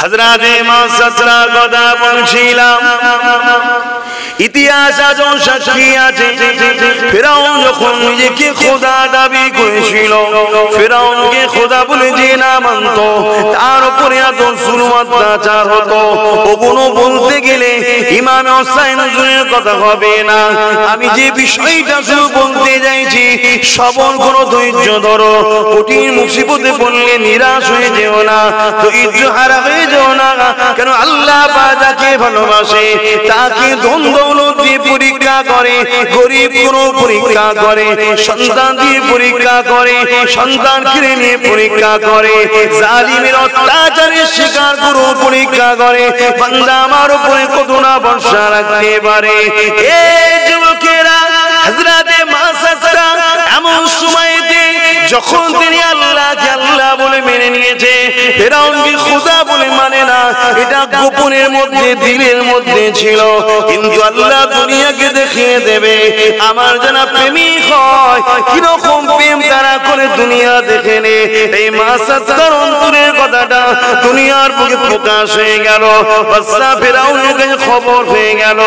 হযরতে মাসাতরা কথা বলছিলাম ইতিহাস আজও সাক্ষী আছে ফিরাউন যখন নিজেকে খোদা দাবি করেছিল ফিরাউনকে খোদা বলে যে না মানত তার উপরে এত জুলুম অত্যাচার হতো ওগুলো বলতে গেলে ইমাম হোসেন হুজুরের কথা হবে না আমি যে বিষয়টা শুধু বলতে যাইছি সবল করো ধৈর্য ধরো কঠিন মুসিবতে পড়লে নিরাশ হয়ে যেও না ধৈর্য হারা হয়ে যেও না কেন আল্লাহ পাক যাকে ভালোবাসে তাকে ধন দৌলত দিয়ে পরীক্ষা করে গরিব কোনো পরীক্ষা করে সন্তান দিয়ে পরীক্ষা করে সন্তান কিনে নিয়ে পরীক্ষা করে জালিমের অত্যাচারের শিকার করে পরীক্ষা করে বান্দা আমার উপরে কত না ভরসা রাখতে পারে এই যুবকেরা হযরতে মাসাতরা এমন সময়তে যখন তিনি আল্লাহকে আল্লাহ বলে মেনে নিয়েছে ফিরাউনকে খোদা বলে মানে না এটা গোপনের মধ্যে দিলের মধ্যে ছিল কিন্তু আল্লাহ দুনিয়াকে দেখিয়ে দেবে আমার জানা প্রেমিক হয় কিরকম প্রেম তারা করে দুনিয়া দেখে নে এই মাসাতরার অন্তরের কথাটা দুনিয়ার বুকে প্রকাশ হয়ে গেল বাদশা ফিরাউনের কাছে খবর হয়ে গেল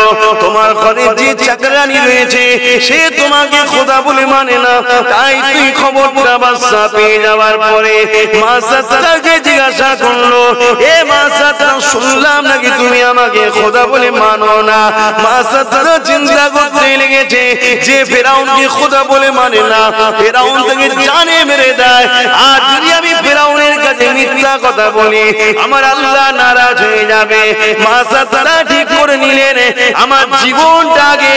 তোমার ঘরে যে চাকরানি রয়েছে সে তোমাকে খোদা বলে মানে না তাই তুই খবরটা বাদশা পেয়ে যাওয়ার পরে মাসাতরাকে জিজ্ঞাসা করলো এ মাসাতরা শুনলাম নাকি তুমি আমাকে খোদা বলে মানো না মাসাতরা চিন্তা করতে লেগেছে যে ফিরাউনকে খোদা বলে মানে না ফিরাউন তাকে জানে মেরে দেয় আর যদি আমি ফিরাউনের কাছে মিথ্যা কথা বলি আমার আল্লাহ নারাজ হয়ে যাবে মাসাতরা ঠিক করে নিলেন আমার জীবনটা আগে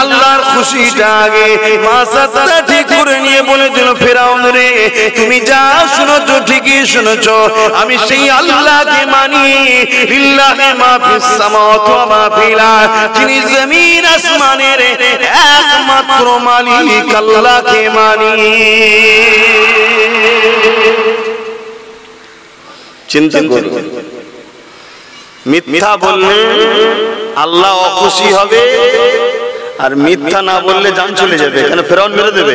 আল্লাহর খুশিটা আগে মাসাতরা ঠিক করে নিয়ে বলে দিল ফিরাউন রে তুমি যা শুনেছো ঠিকই শুনেছো আমি সেই আল্লাহকে মানি লিল্লাহি মা ফিস সামাওয়াতি ওয়া মা ফিল আরদ যিনি জমিন আসমানের একমাত্র মালিক আল্লাহকে মানি চিন্তা করুন মিথ্যা বললে আল্লাহ অখুশি হবে আর মিথ্যা না বললে জান চলে যাবে কেন ফিরাউন মেরে দেবে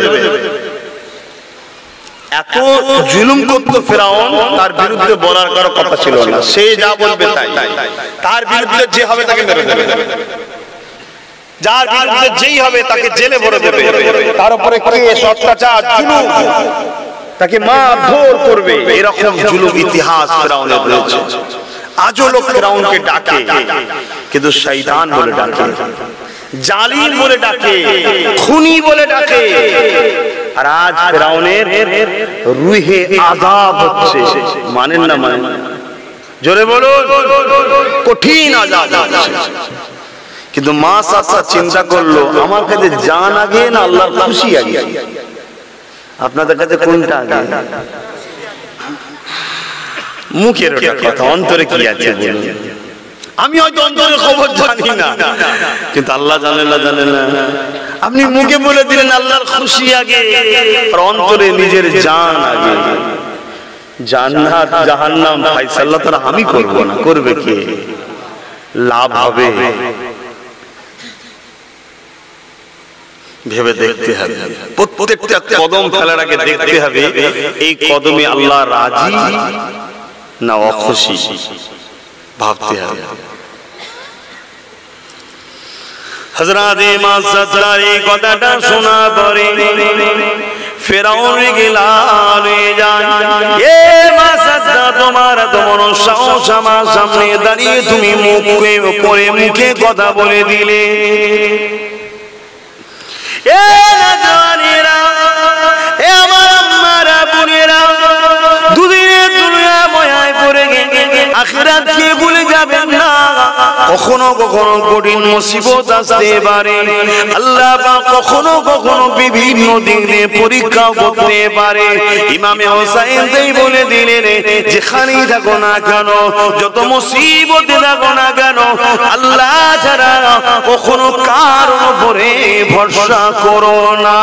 এত জুলুম করতো ফিরাউন তার বিরুদ্ধে বলার কারো কথা ছিল না সে যা বলবে তাই তার বিরুদ্ধে যে হবে তাকে মেরে দেবে যার বিরুদ্ধে যেই হবে তাকে জেলে ভরে দেবে তার উপরে কেস অত্যাচার জুলুম তাকে মারধর করবে এরকম জুলুম ইতিহাস ফিরাউনের রয়েছে আজও লোক ফিরাউনকে ডাকে কিন্তু শয়তান বলে ডাকে জালিম বলে ডাকে খুনি বলে ডাকে আর আজ ফিরাউনের রুহে আযাব হচ্ছে মানেন না মানেন জোরে বলুন কঠিন আযাব হচ্ছে কিন্তু মাসাতরা চিন্তা করলো আমার কাছে জান আগে না আল্লাহর খুশি আগে আপনাদের কাছে কোনটা আগে মুখের কথা অন্তরে কি আছে বলুন আমি হয়তো অন্তরের খবর জানি না কিন্তু আল্লাহ জানে না আপনি মুখে বলে দিলেন আল্লাহর খুশি আগে আর অন্তরে নিজের জান আগে জান্নাত জাহান্নাম ফয়সালা তো আমি করব না করবে কে লাভ হবে ভেবে দেখতে হবে প্রত্যেকটা কদম ফেলার আগে দেখতে হবে এই কদমে আল্লাহ রাজি না অখুশি ভাবতে হবে হযরতে মাসাতরার এই কথাটা শোনা পরে ফিরাউন গিলান হয়ে যায় এ মাসাতরা তোমার এত বড় সাহস আমার সামনে দাঁড়িয়ে তুমি মুখে উপরে মুখে কথা বলে দিলে এ নজওয়ানেরা এ আমার আম্মারা বোনেরা দুদিনের দুনিয়া মায়ায় পড়ে গেছে আখিরাত কে ভুলে যাবেন না কখনো কখনো কঠিন মুসিবত আসতে পারে আল্লাহ পাক কখনো কখনো বিভিন্ন দিক দিয়ে পরীক্ষা করতে পারে ইমামে হোসেন তাই বলে দিলেন যেখানেই থাকো না কেন যত মুসিবতে থাকো না কেন আল্লাহ ছাড়া কখনো কার উপরে ভরসা করো না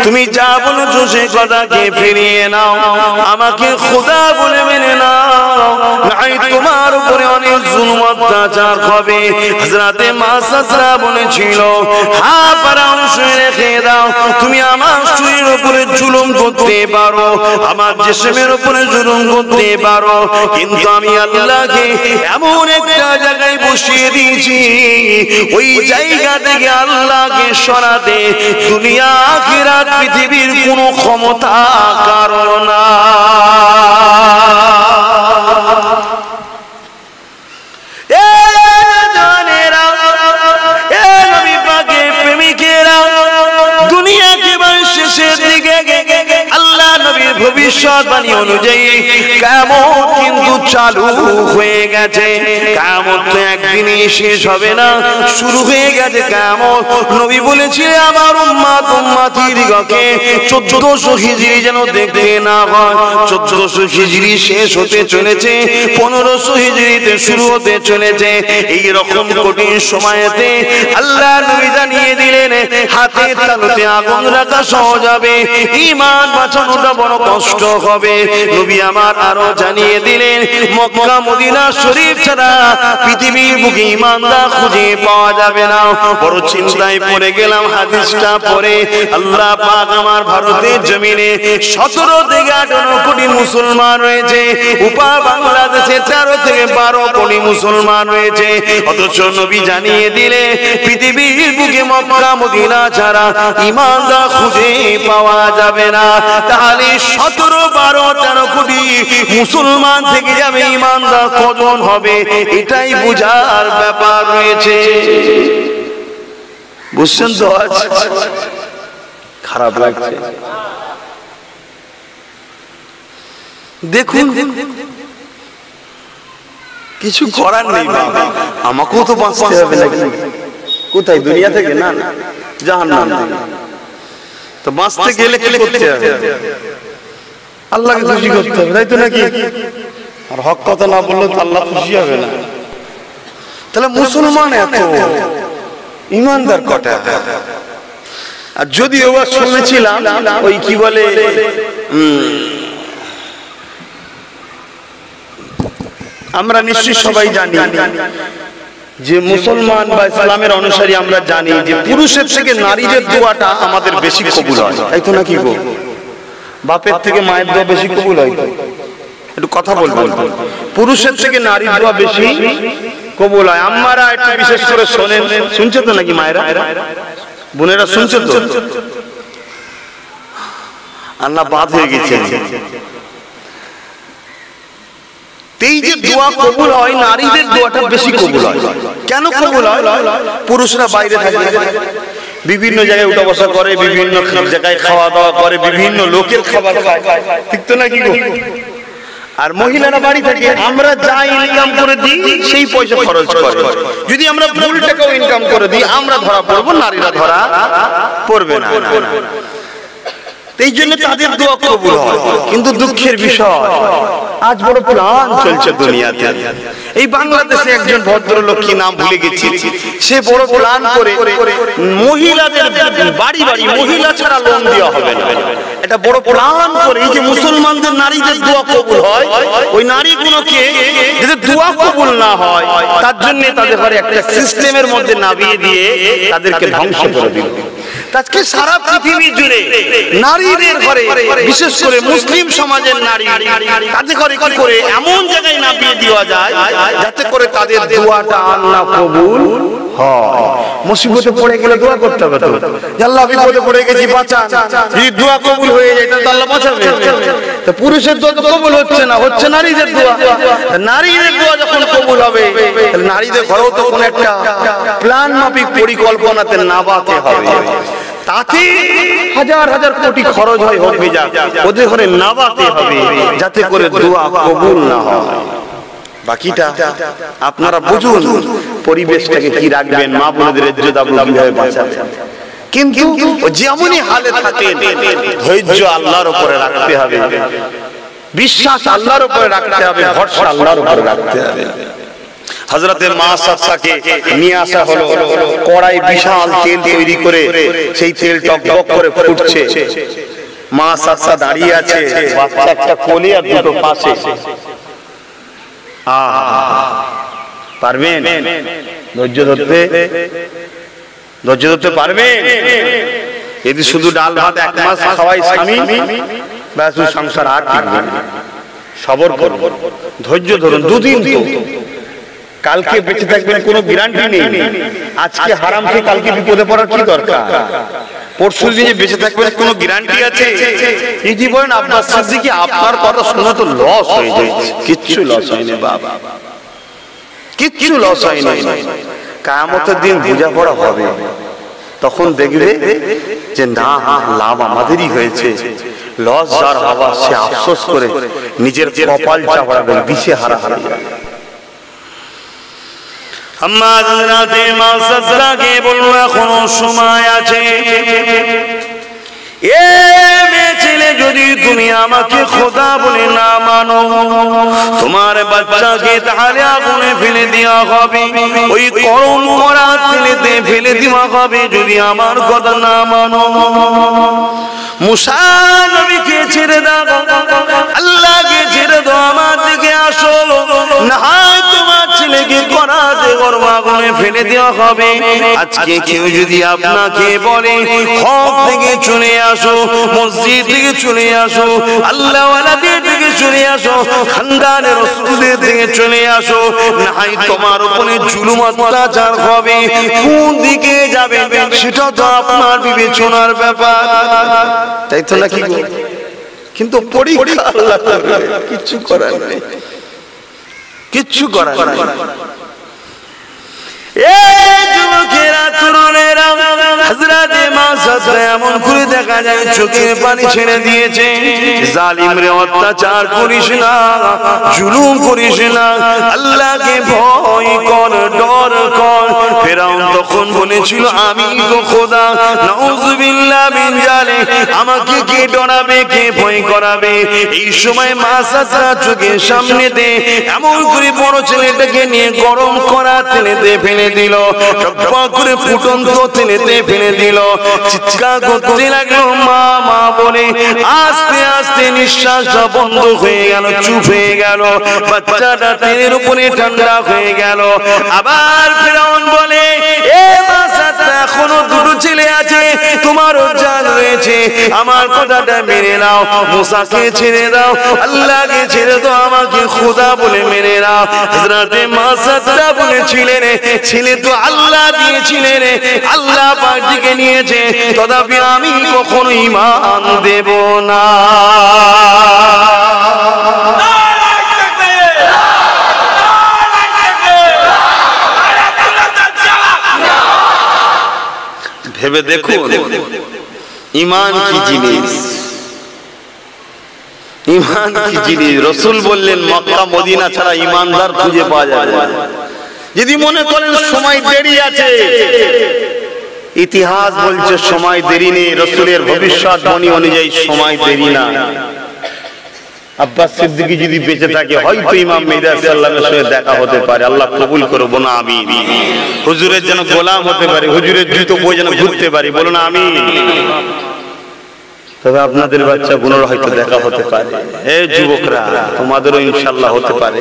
তুমি যা বলেছো সে কথাকে ফিরিয়ে নাও, আমাকে খোদা বলে মেনে নাও, নাই তোমার উপরে অনেক জুলুম অত্যাচার হবে। হযরতে মাসাদরা বলেছিল, হ্যাঁ ফেরাউন শুনে রেখে দাও, তুমি আমার শরীরের উপরে জুলুম করতে পারো, আমার জিসমের উপরে জুলুম করতে পারো, কিন্তু আমি আল্লাহকে এমন একটা জায়গায় বসিয়ে দিয়েছি, ওই জায়গা থেকে আল্লাহকে সরাতে দুনিয়া আখিরাত পৃথিবীর কোনো ক্ষমতা কারো না। দুনিয়াকে শেষের দিকে আল্লাহ নবীর ভবিষ্যৎবাণী অনুযায়ী কিয়ামত কিন্তু চালু হয়ে গেছে। কিয়ামত তো একদিনই শেষ হবে না, শুরু হয়ে গেছে কিয়ামত। নবী বলেছিলেন আমার উম্মতিদিগকে 1400 হিজরি যেন দেখতে না হয়। 1400 হিজরি শেষ হতে চলেছে, 1500 হিজরিতে শুরু হতে চলেছে। এই রকম কঠিন সময়েতে আল্লাহ নবী জানিয়ে দিলেন হাতের তালুতে আগুন রাখা সহজ হবে, ঈমান বাঁচানোটা বড় কষ্ট হবে। নবী আমার আরো জানিয়ে দিলেন মক্কা মদিনা শরীফ ছাড়া পৃথিবীর বুকে ঈমানদার খুঁজে পাওয়া যাবে না। বড় চিন্তায় পড়ে গেলাম হাদিসটা পড়ে। আল্লাহ পাক আমার ভারতের জমিনে 17 থেকে 18 কোটি মুসলমান রয়েছে, উপা বাংলাদেশে 13 থেকে 12 কোটি মুসলমান রয়েছে, অথচ নবী জানিয়ে দিলে পৃথিবীর বুকে মক্কা মদিনা ছাড়া ঈমানদার খুঁজে পাওয়া যাবে না। তাহলে 17, 12, 13 কোটি মুসলমান থেকে যাবে ঈমানদার কজন হবে, এটাই বোঝার ব্যাপার রয়েছে। বুঝছেন তো? খারাপ লাগছে। দেখুন কিছু করার নেই, আমাকেও তো বাঁচতে হবে নাকি? কোথায়? দুনিয়া থেকে না, জাহান্নাম থেকে। তো বাঁচতে গেলে কি করতে হবে? আল্লাহকে খুশি করতে হবে, তাই তো নাকি? আর হক কথা না বললে তো আল্লাহ খুশি হবে না। তাহলে মুসলমান এত ঈমানদার কটা? আর যদি ওরা শুনেছিলাম ওই কি বলে আমরা নিশ্চয়ই সবাই জানি যে মুসলমান বা ইসলামের অনুসারী আমরা জানি যে পুরুষের থেকে নারীদের দোয়াটা আমাদের বেশি কবুল হয়, তাই তো নাকি গো? বাপের থেকে মায়ের দোয়া বেশি কবুল হয়? একটু কথা বলবেন। পুরুষের থেকে নারীর দোয়া বেশি কবুল হয়। আম্মারা একটু বিশেষ করে শোনেন, শুনছে তো নাকি? মায়েরা বোনেরা শুনছে তো? আল্লাহ বাদ হয়ে গেছে। এই যে দোয়া কবুল হয়, নারীদের দোয়াটা বেশি কবুল হয়। কেন কবুল হয়? পুরুষরা বাইরে থাকে, বিভিন্ন জায়গায় উঠা বসা করে, বিভিন্ন জায়গায় খাওয়া দাওয়া করে, বিভিন্ন লোকের খাবার খায়, ঠিক তো নাকি গো? আর মহিলারা বাড়ি থাকে, আমরা যা ইনকাম করে দিই সেই পয়সা খরচ করে। যদি আমরা ভুল টাকাও ইনকাম করে দিই আমরা ধরা পড়বো, নারীরা ধরা পড়বে না। এই জন্য তাদের দোয়া কবুল হয়। কিন্তু দুঃখের বিষয় আজ বড় প্ল্যান চলছে দুনিয়াতে। এই বাংলাদেশে একজন ভদ্রলোক, কি নাম ভুলে গেছি, সে বড় প্ল্যান করে মহিলাদের বাড়ি বাড়ি মহিলা ছাড়া লোন দেওয়া হবে না। এটা বড় প্ল্যান করে এই যে মুসলমানদের নারীদের দোয়া কবুল হয়, ওই নারীগুলোকে যাতে দোয়া কবুল না হয় তার জন্য তাদের ঘরে একটা সিস্টেমের মধ্যে নামিয়ে দিয়ে তাদেরকে ধ্বংস করে দিল। আজকে সারা পৃথিবী জুড়ে নারীদের ঘরে, বিশেষ করে মুসলিম সমাজের নারী, তাদের ঘরে কি করে এমন জায়গায় নামিয়ে দেওয়া যায় যাতে করে তাদের দোয়াটা আল্লাহ কবুল হয়। মুসিবতে পড়ে গেলে দোয়া করতে হবে তো, আল্লাহ বিপদে পড়ে গেছি বাঁচান, যদি দোয়া কবুল হয়ে যায় তাহলে আল্লাহ বাঁচাবে। তো পুরুষের দোয়া কবুল হচ্ছে না, হচ্ছে নারীদের দোয়া। নারীদের দোয়া যখন কবুল হবে তাহলে নারীদের ঘরেও তো কোনো একটা প্ল্যান মাফিক পরিকল্পনাতে নামাতে হবে। তাতে হাজার হাজার কোটি খরচ হয়, হোক যা, ওদের ঘরে নামাতে হবে যাতে করে দোয়া কবুল না হয়। বাকিটা আপনারা বুঝুন, পরিবেশটাকে কি রাখবেন, মা বোনদের ইজ্জত আবরু কিভাবে বাঁচাবেন। কিন্তু যেমনই হালে থাকেন ধৈর্য আল্লাহর উপরে রাখতে হবে, বিশ্বাস আল্লাহর উপরে রাখতে হবে, ভরসা আল্লাহর উপরে রাখতে হবে। হযরতে মা সাদসাকে নিয়ে আসা হলো, কড়াই বিশাল তেল তৈরি করে সেই তেল টকবক করে ফুটছে, মা সাদসা দাঁড়িয়ে আছে, বাচ্চা একটা কোলে আর দুটো পাশে। পারবেন ধৈর্য ধরতে পারবেন? যদি শুধু ডাল ভাত এক মাস খাওয়াই স্বামী, ব্যাস সংসার আর টিকবে না। সবর করুন, ধৈর্য ধরুন, দুদিন তো, কালকে বেঁচে থাকবেন কোনো গ্যারান্টি নেই। আজকে হারাম খেয়ে কালকে বিপদে পড়ার কি দরকার? পরশু দিনে বেঁচে থাকবেন কোনো গ্যারান্টি আছে? যদি বলেন আব্বাস সিদ্দিকী আপনার কথা শুনে তো লস হয়ে যায়, কিচ্ছু লস হয়নি বাবা, কিচ্ছু লস হয়নি। কিয়ামতের দিন বোঝাপড়া হবে, তখন দেখবে যে না, লাভ আমাদেরই হয়েছে। লস যার হওয়া সে আফসোস করে নিজের কপাল চাপড়াবে, দিশে হারা হারা। আম্মা হযরতে মা সাদসাকে বলল, এখনো সময় আছে। এ মেয়ে ছেলে, যদি তুমি আমাকে খোদা বলে না মানো, তোমার বাচ্চাকে তাহলে আগুনে ফেলে দেওয়া হবে, ওই গরম করা তেলেতে ফেলে দেওয়া হবে যদি আমার কথা না মানো। মুসা নবীকে ছেড়ে দাও, আল্লাহকে ছেড়ে দাও, আমার দিকে আসো, না হয় তোমার ছেলেকে করাতে গরম আগুনে ফেলে দেওয়া হবে। আজকে কেউ যদি আপনাকে বলে হক থেকে চলে আসো, মসজিদ থেকে চলে আসো, আল্লাহ ওয়ালাদের থেকে চলে আসো, খানদানের রাসূলদের থেকে চলে আসো, না হয় তোমার উপরে জুলুম অত্যাচার হবে, কোন দিকে যাবে সেটা তো আপনার বিবেচনার ব্যাপার, তাই তো নাকি? কিন্তু পরীক্ষা আল্লাহ করবে, কিচ্ছু করার নেই, কিচ্ছু করার নেই। এই যুবকেরা, তরুণেরা, হযরতে মা সাদসা এমন করে দেখা যায় চোখের পানি ছেড়ে দিয়েছে। জালিম রে, অত্যাচার করিস না, জুলুম করিস না, আল্লাহকে ভয় কর, ডর কর। ফেরাউন তখন বলেছিল আমি তো খোদা, নাউযুবিল্লাহ মিন জালিক, আমাকে কে ডরাবে, কে ভয় করাবে? এই সময় মা সাদসা চোখের সামনেতে এমন করে বড় ছেলেটাকে নিয়ে গরম করা তেলেতে ফেলে দিল, টকবক করে ফুটন্ত তেলেতে ফেলে দিল। চিৎকার করতে লাগলো মা মা বলে। আস্তে আস্তে নিঃশ্বাসটা বন্ধ হয়ে গেল, চুপ হয়ে গেল, বাচ্চাটা তেলের উপরে ঠান্ডা হয়ে গেল। আবার ফেরাউন বলে, এ মা সাদসা, এখনো দুটো ছেলে আছে, তোমারও জান রয়েছে, আমার কথাটা মেনে নাও, মুসাকে ছেড়ে দাও, আল্লাহকে ছেড়ে দাও, আমাকে খোদা বলে মেনে নাও। হযরতে মা সাদসা বলেছিলেন, ছেলে তো আল্লাহ দিয়েছিলেন, আল্লাহ পাক দিকে নিয়েছে, তথাপি আমি কখনো ঈমান দেব না। ভেবে দেখুন ঈমান কি জিনিস, ঈমান কি জিনিস। রাসূল বললেন মক্কা মদিনা ছাড়া ঈমানদার খুঁজে পাওয়া যাবে না। যদি মনে করেন সময় দেরি আছে, ইতিহাস বলছে সময় দেরি নেই, রাসূলের ভবিষ্যৎবাণী অনুযায়ী সময় দেরি না। আব্বাস সিদ্দিকী যদি বেঁচে থাকে, হয়তো ইমাম মেহদী আলাইহিস সাথে দেখা হতে পারে, আল্লাহ কবুল করুন, বলুন আমিন। হুজুরের যেন গোলাম হতে পারি, হুজুরের জুতো বয়ে যেন ঘুরতে পারি, বলুন আমিন। তবে আপনাদের বাচ্চা বোনের হয়তো দেখা হতে পারে। এই যুবকরা, তোমাদেরও ইনশাআল্লাহ হতে পারে।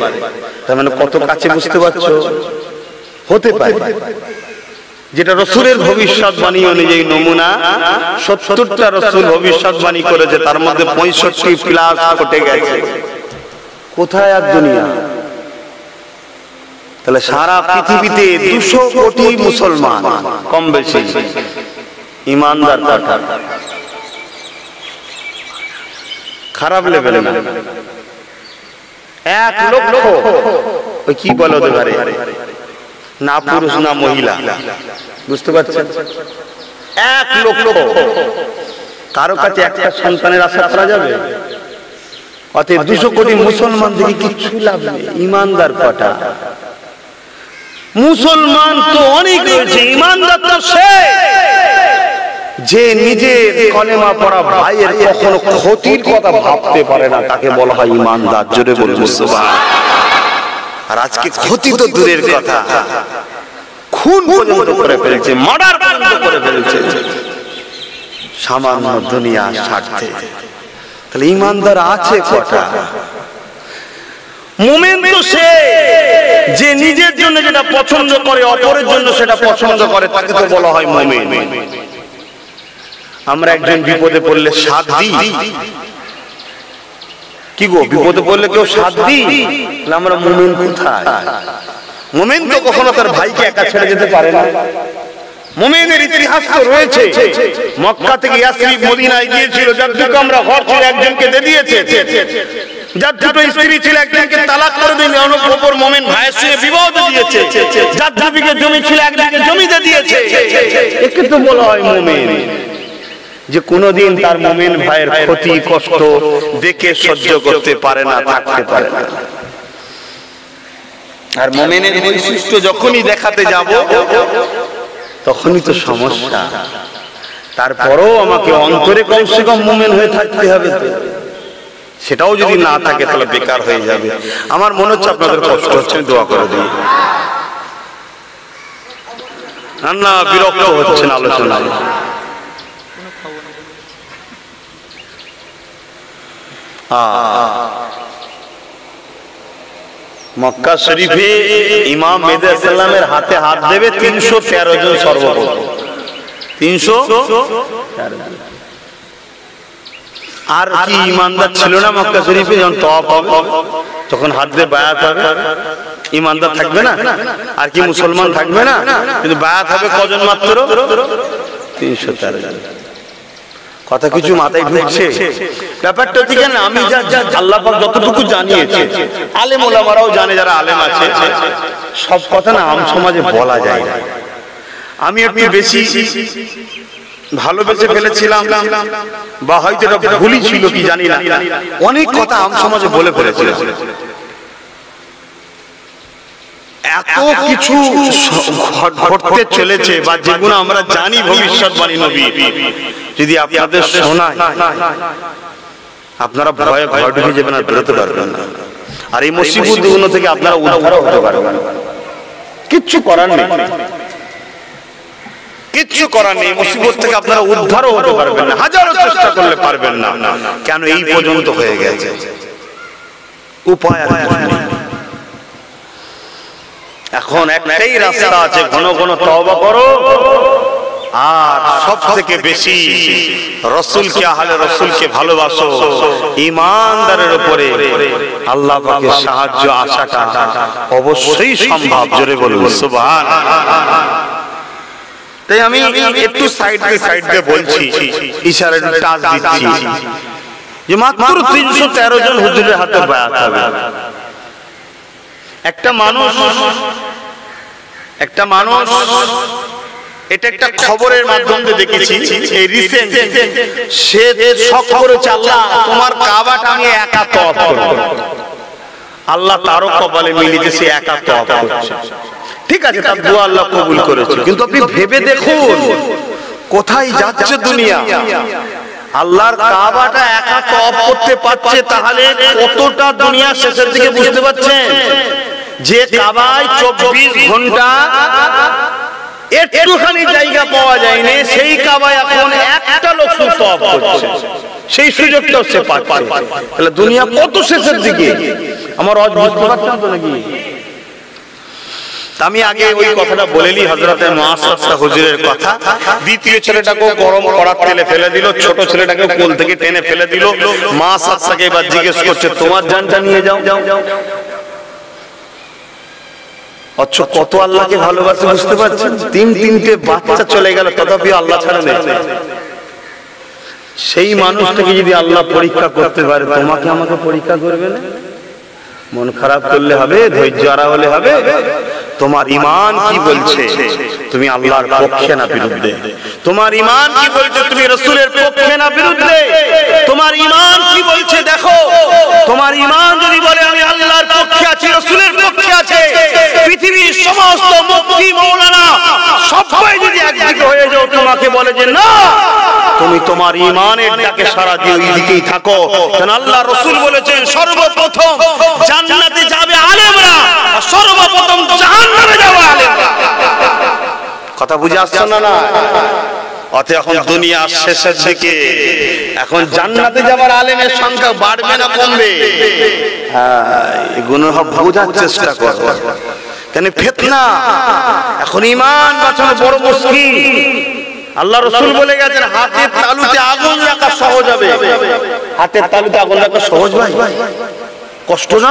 তার মানে কত কাছে, বুঝতে পারছো? হতে পারে। যেটা রাসূলের ভবিষ্যৎবাণী অনুযায়ী নমুনা 70টা রাসূল ভবিষ্যৎবাণী করেছে, তার মধ্যে 65 প্লাস ঘটে গেছে। কোথায় আর দুনিয়া? তাহলে সারা পৃথিবীতে 200 কোটি মুসলমান কম বেশি ঈমানদার পাঠা, খারাপ লেভেলে না। 1 লক্ষ, ওই কি বলে ওদের ঘরে, না পুরুষ না মহিলা, বুঝতে পারছেন? 1 লক্ষ। কারো কাছে একটা সন্তানের আশা করা যাবে? অতএব 200 কোটি মুসলমান থেকে কিচ্ছু লাভ নেই, ঈমানদার কটা? মুসলমান তো অনেক রয়েছে, ঈমানদার তো সে যে নিজের কলেমা পড়া ভাইয়ের কখনো ক্ষতির কথা ভাবতে পারে না, তাকে বলা হয় ঈমানদার। জোরে বলুন সুবহানাল্লাহ। আর আজকে ক্ষতি তো দূরের কথা, খুন পর্যন্ত করে ফেলছে, মার্ডার পর্যন্ত করে ফেলছে সামান্য দুনিয়া স্বার্থে। তাহলে ইমানদার আছে কটা? মুমিন তো সে যে নিজের জন্য যেটা পছন্দ করে অপরের জন্য সেটা পছন্দ করে, তাকে তো বলা হয় মুমিন। আমরা একজন বিপদে পড়লে সাথ দিই, কি গো বিপদে পড়লে কেউ সাথ দিই? আমরা মুমিন কোথায়? মুমিন তো কখনো তার ভাইকে একা ছেড়ে যেতে পারে না। মুমিনের ইতিহাস তো রয়েছে, মক্কা থেকে ইয়াসরিব মদিনায় গিয়েছিল, যার দুটো আমরা ঘর ছিল একজনকে দিয়ে দিয়েছে, যার দুটো স্ত্রী ছিল একজনকে তালাক করে দিয়ে অপর মুমিন ভাইয়ের সঙ্গে বিবাহ দিয়েছে, যার দুবিঘে জমি ছিল একজনকে জমিতে দিয়েছে। একে তো বলা হয় মুমিন, যে কোনোদিন তার মুমিন ভাইয়ের ক্ষতি কষ্ট দেখে সহ্য করতে পারে না, থাকতে পারে না। আর মুমিনের বৈশিষ্ট্য যখনই দেখাতে যাব তখনই তো সমস্যা। তারপরেও আমাকে অন্তরে কমসে কম মুমিন হয়ে থাকতে হবে, সেটাও যদি না থাকে তাহলে বেকার হয়ে যাবে। আমার মনে হচ্ছে আপনাদের কষ্ট হচ্ছে, দোয়া করে দিই। না বিরক্ত হচ্ছেন আলোচনা। মক্কা শরীফে ইমাম মেহদী আলাইহিস সালামের হাতে হাত দেবে 313 জন সর্বপ্রথম, 313। আর কি ইমানদার ছিল না মক্কা শরীফে? যখন তওয়াফ হবে তখন হাত দিয়ে বায়াত হবে, ইমানদার থাকবে না? আর কি মুসলমান থাকবে না? কিন্তু বায়াত হবে কজন মাত্র? 313 জন। কথা কিছু মাথায় ঢুকছে? ব্যাপারটা ঠিক না? আমি আল্লাহ পাক যতটুকু জানিয়েছে, আলেম ওলামারাও জানে, যারা আলেম আছে, সব কথা না আম সমাজে বলা যায় না। আমি একটু বেশি ভালোবেসে ফেলেছিলাম, বা হয়তো এটা ভুলই ছিল কি জানি না, অনেক কথা আম সমাজে বলে ফেলেছিলাম। এত কিছু ঘটতে চলেছে, বা যেগুলো আমরা জানি ভবিষ্যৎবাণী নবী, যদি আপনাদের শোনায় আপনারা ভয়ে ঘর ঢুকে যাবেন, আর বেরোতে পারবেন না। আর এই মুসিবতগুলো থেকে আপনারা উদ্ধারও হতে পারবেন না। কিচ্ছু করার নেই, কিচ্ছু করার নেই। মুসিবত থেকে আপনারা উদ্ধারও হতে পারবেন না, হাজারো চেষ্টা করলে পারবেন না। কেন? এই পর্যন্ত হয়ে গেছে, উপায় আর কিছু নেই। এখন একটাই রাস্তা আছে, ঘন ঘন তওবা করো, আর সব থেকে বেশি রাসূলকে, আহলে রাসূলকে ভালোবাসো। ঈমানদারের উপরে আল্লাহ পাকের সাহায্য আশাটা অবশ্যই সম্ভব। জোরে বলুন সুবহানাল্লাহ। তাই আমি একটু সাইড দিয়ে বলছি, ইশারায় টাচ দিচ্ছি, যে মাত্র 313 জন হুজুরের হাতে বায়াত হবে। একটা মানুষ এটা একটা খবরের মাধ্যমে দেখেছি, এই রিসেন্ট, সে শখ করেছে, আল্লাহ তোমার কাবাটা আমি একা তওয়াফ করব। আল্লাহ তারও কপালে মিলিয়েছে, সে একা তওয়াফ করছে। ঠিক আছে, তার দোয়া আল্লাহ কবুল করেছে, কিন্তু আপনি ভেবে দেখুন কোথায় যাচ্ছে দুনিয়া। আল্লাহর কাবাটা একা তওয়াফ করতে পারছে, তাহলে কতটা দুনিয়া শেষের দিকে বুঝতে পারছেন? যে কাবায় 24 ঘন্টা একটুখানি জায়গা পাওয়া যায়নি, সেই কাবায় এখন একটা লোক তওয়াফ করছে, সেই সুযোগটাও সে পাচ্ছে। তাহলে দুনিয়া কত শেষের দিকে। আমার বুঝতে পারছেন তো নাকি? আমি আগে ওই কথাটা বলেলি, হযরতে মুআসসাসা হুজুরের কথা। দ্বিতীয় ছেলেটাকে গরম করার তেলে ফেলে দিল, ছোট ছেলেটাকে কোল থেকে টেনে ফেলে দিল। মুআসসাসাকে এবার জিজ্ঞেস করছে, তোমার জানটা নিয়ে যাও। আচ্ছা, কত আল্লাহকে ভালোবাসে বুঝতে পারছেন? তিনটে বাচ্চা চলে গেল, তথাপি আল্লাহ ছাড়া নেই। সেই মানুষটাকে যদি আল্লাহ পরীক্ষা করতে পারে, তোমাকে আমাকে পরীক্ষা করবে না? মন খারাপ করলে হবে, ধৈর্য হারা হলে হবে? তোমার ঈমান কি বলছে? তুমি আল্লাহর পক্ষে না বিরুদ্ধে? তোমার ঈমান কি বলছে? তুমি রাসূলের পক্ষে না বিরুদ্ধে? তোমার ঈমান কি বলছে দেখো। তোমার ঈমান যদি বলে আমি আল্লাহর পক্ষে আছি, রাসূলের পক্ষে আছে, পৃথিবীর সমস্ত মুফতি মাওলানা সবাই যদি একদিকে হয়ে যাও, তোমাকে বলে যে না, তুমি তোমার ঈমানের ডাকে সাড়া দিয়ে ওই দিকেই থাকো। কারণ আল্লাহ রাসূল বলেছেন সর্বপ্রথম জান্নাতে যাবে আলেমরা, আর সর্বপ্রথম জাহান্নামে যাওয়া আলেমরা। কথা বুঝে আসছে না? অতএব এখন দুনিয়া শেষের দিকে, এখন জান্নাতে যাবার আলেমের সংখ্যা বাড়বে না কমবে? হ্যাঁ, এগুলো বোঝার চেষ্টা করো। কেন ফিতনা, এখন ঈমান বাঁচানো বড় মুশকিল। আল্লাহ রাসূল বলে গেছেন হাতের তালুতে আগুন রাখা সহজ হবে। হাতের তালুতে আগুন রাখা সহজ ভাই? কষ্ট না?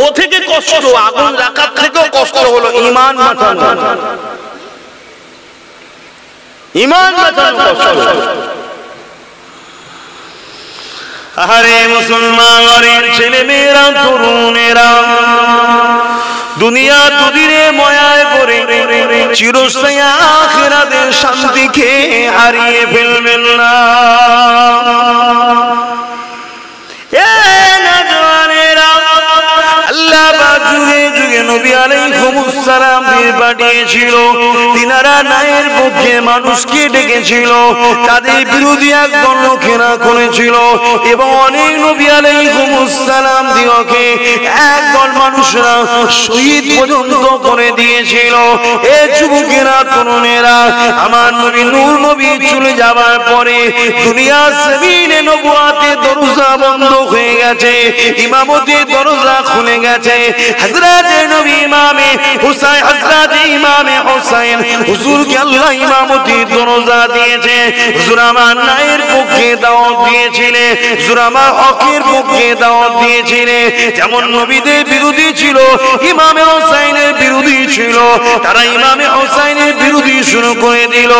ও থেকে কষ্ট, আগুন রাখার থেকেও কষ্ট হলো ঈমান বাঁচানো। ঈমান বাঁচানো কষ্ট। আরে মুসলমানের ছেলে মেয়েরা, তরুণেরা, দুনিয়া দুদিনে ময়ায় পড়ে চিরস্থায়ী আখিরাতের শান্তিকে হারিয়ে ফেলবেন না। আল্লাহ যুগে যুগে নবী আলাইহিস সালাম পাঠিয়েছিল, তিনারা ন্যায়ের পক্ষে মানুষকে ডেকেছিল, তাদের বিরোধী একদল লোকেরা করেছিল এবং অনেক নবী আলাইহিস সালাম দিওকে একদল মানুষরা শহীদ পর্যন্ত করে দিয়েছিল। এ যুবকেরা, তরুণেরা, আমার নবী নূর নবী চলে যাওয়ার পরে দুনিয়ার জমিনে নবুয়াতের দরজা বন্ধ হয়ে গেছে, ইমামতের দরজা খুলে গেছে। হযরত নবী ইমামে হুসাইন, হযরত ইমামে হুসাইন হুজুরকে আল্লাহ ইমামতির দরজা দিয়েছে। হুজুর আমার ন্যায়ের পক্ষে দাওয়াত দিয়েছিলেন, হুজুর আমার হকের পক্ষে দাওয়াত দিয়েছিলেন। যেমন নবীদের বিরোধী ছিল, ইমামে হুসাইনের বিরোধী ছিল, তারা ইমামে হুসাইনের বিরোধী শুরু করে দিল।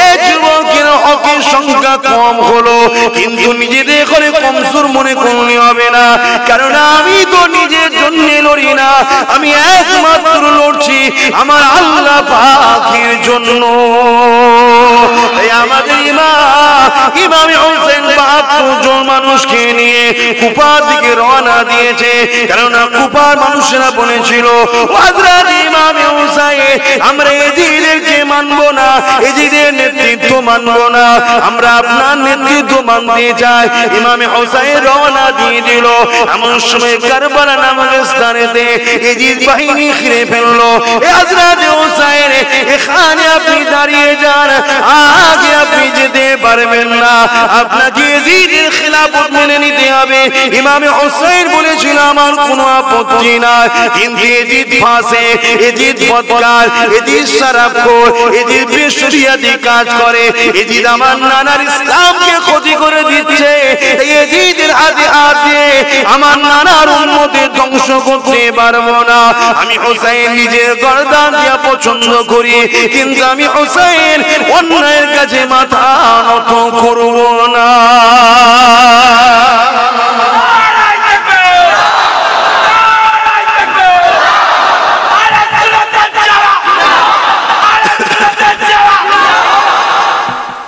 এই যুবকের হকের সংখ্যা কম হলো, কিন্তু নিজেদের করে কমজোর মনে করলে হবে না, কারণ আমি তো নিজের জন্য লড়ি না, আমি একমাত্র লড়ছি আমার আল্লাহ পাকের জন্য। এই আমাদের ইমামে হুসাইন ৭২ জন মানুষকে নিয়ে কুফার দিকে রওনা দিয়েছে, কেননা কুফার মানুষেরা বলেছিল হযরত ইমামে হুসাইন, আমরা এজিদেরকে মানব না, এজিদের নেতৃত্ব মানব না, আমরা আপনার নেতৃত্ব মানতে চাই। ইমামে হুসাইন রওনা দিয়ে দিল। এমন সময় কারবালা নামক স্থানেতে এজিদ বাহিনী ঘিরে ফেললো। হযরত হুসাইন, এখানে আপনি দাঁড়িয়ে যান, আগে আপনি যেতে পারবেন না, আপনাকে এজিদের খিলাফত মেনে নিতে হবে। ইমামে হুসাইন বলেছিল আমার কোনো আপত্তি নাই, কিন্তু এজিদ ফাঁসে, এজিদ বদকার, এজিদ শরাবখোর, এজিদ বেশরিয়াতি কাজ করে, এজিদ আমার নানার ইসলামকে ক্ষতি করে দিচ্ছে। এজিদের হাতে হাত দিয়ে আমার নানার উম্মতের ধ্বংস করতে পারবো না। আমি হুসাইন নিজের গর্দান দিয়া পছন্দ করি, কিন্তু আমি হুসাইন অন্যায়ের কাছে মাথা নত করব না।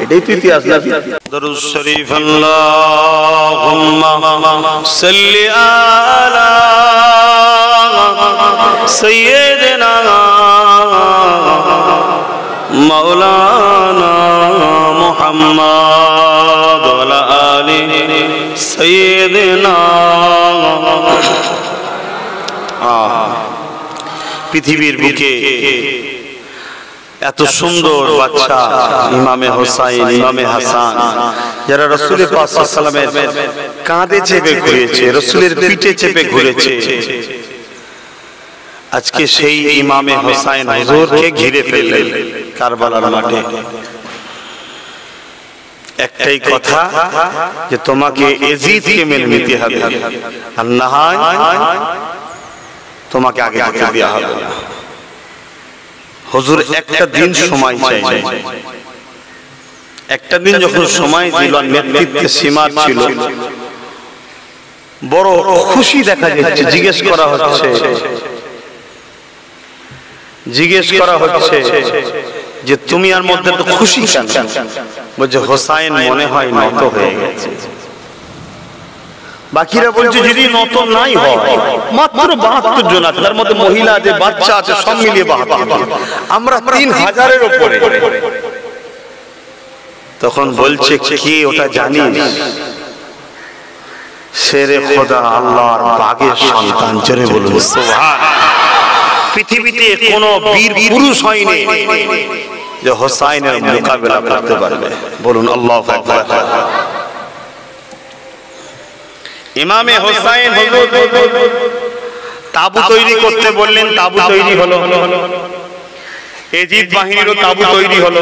এটাই তো ইতিহাস না? দরুদ শরীফ আল্লাহুম্মা সাল্লি আলা সাইয়্যিদিনা মাওলানা মুহাম্মদ ওয়া আলা আলি সাইয়্যিদিনা। পৃথিবীর বুকে এত সুন্দর বাচ্চা ইমামে হুসাইন, ইমামে হাসান, যারা রাসূলের পাক সাল্লাল্লাহু আলাইহি ওয়াসাল্লামের কাঁধে চেপে ঘুরেছে, রাসূলের পিঠে চেপে ঘুরেছে, আজকে সেই ইমামে হুসাইন হুজুরকে ঘিরে ফেললেন কারবালার মাঠে। একটাই কথা, যে তোমাকে এজিদকে মেনে নিতে হবে, আর না হয় তোমাকে আগে যেতে দেওয়া হবে না। হুজুর একটা দিন সময় চাইলেন, একটা দিন যখন সময় দিল, নেতৃত্বে সীমার ছিল, বড় খুশি দেখা যাচ্ছে। জিজ্ঞেস করা হচ্ছে যে তুমি আর মধ্যে তো খুশি কেন? বলছে হুসাইন মনে হয় নত হয়ে গেছে। বাকিরা বলছে যদি নত নাই হয়, মাত্র ৭২ জন আছে, তার মধ্যে মহিলা আছে, বাচ্চা আছে, সব মিলিয়ে ৭২, আমরা ৩০০০-এর উপরে। তখন বলছে কে ওটা জানিস? শেরে খোদা আল্লাহর বাগের সন্তান। জোরে বলুন সুবহান। পৃথিবীতে কোনো বীর পুরুষ হয়নি যে হোসাইনের মোকাবেলা করতে পারবে। বলুন আল্লাহু আকবার। ইমামে হোসাইন হুজুর তাবু তৈরি করতে বললেন, তাবু তৈরি হলো। এজিদ বাহিনীরও তাবু তৈরি হলো।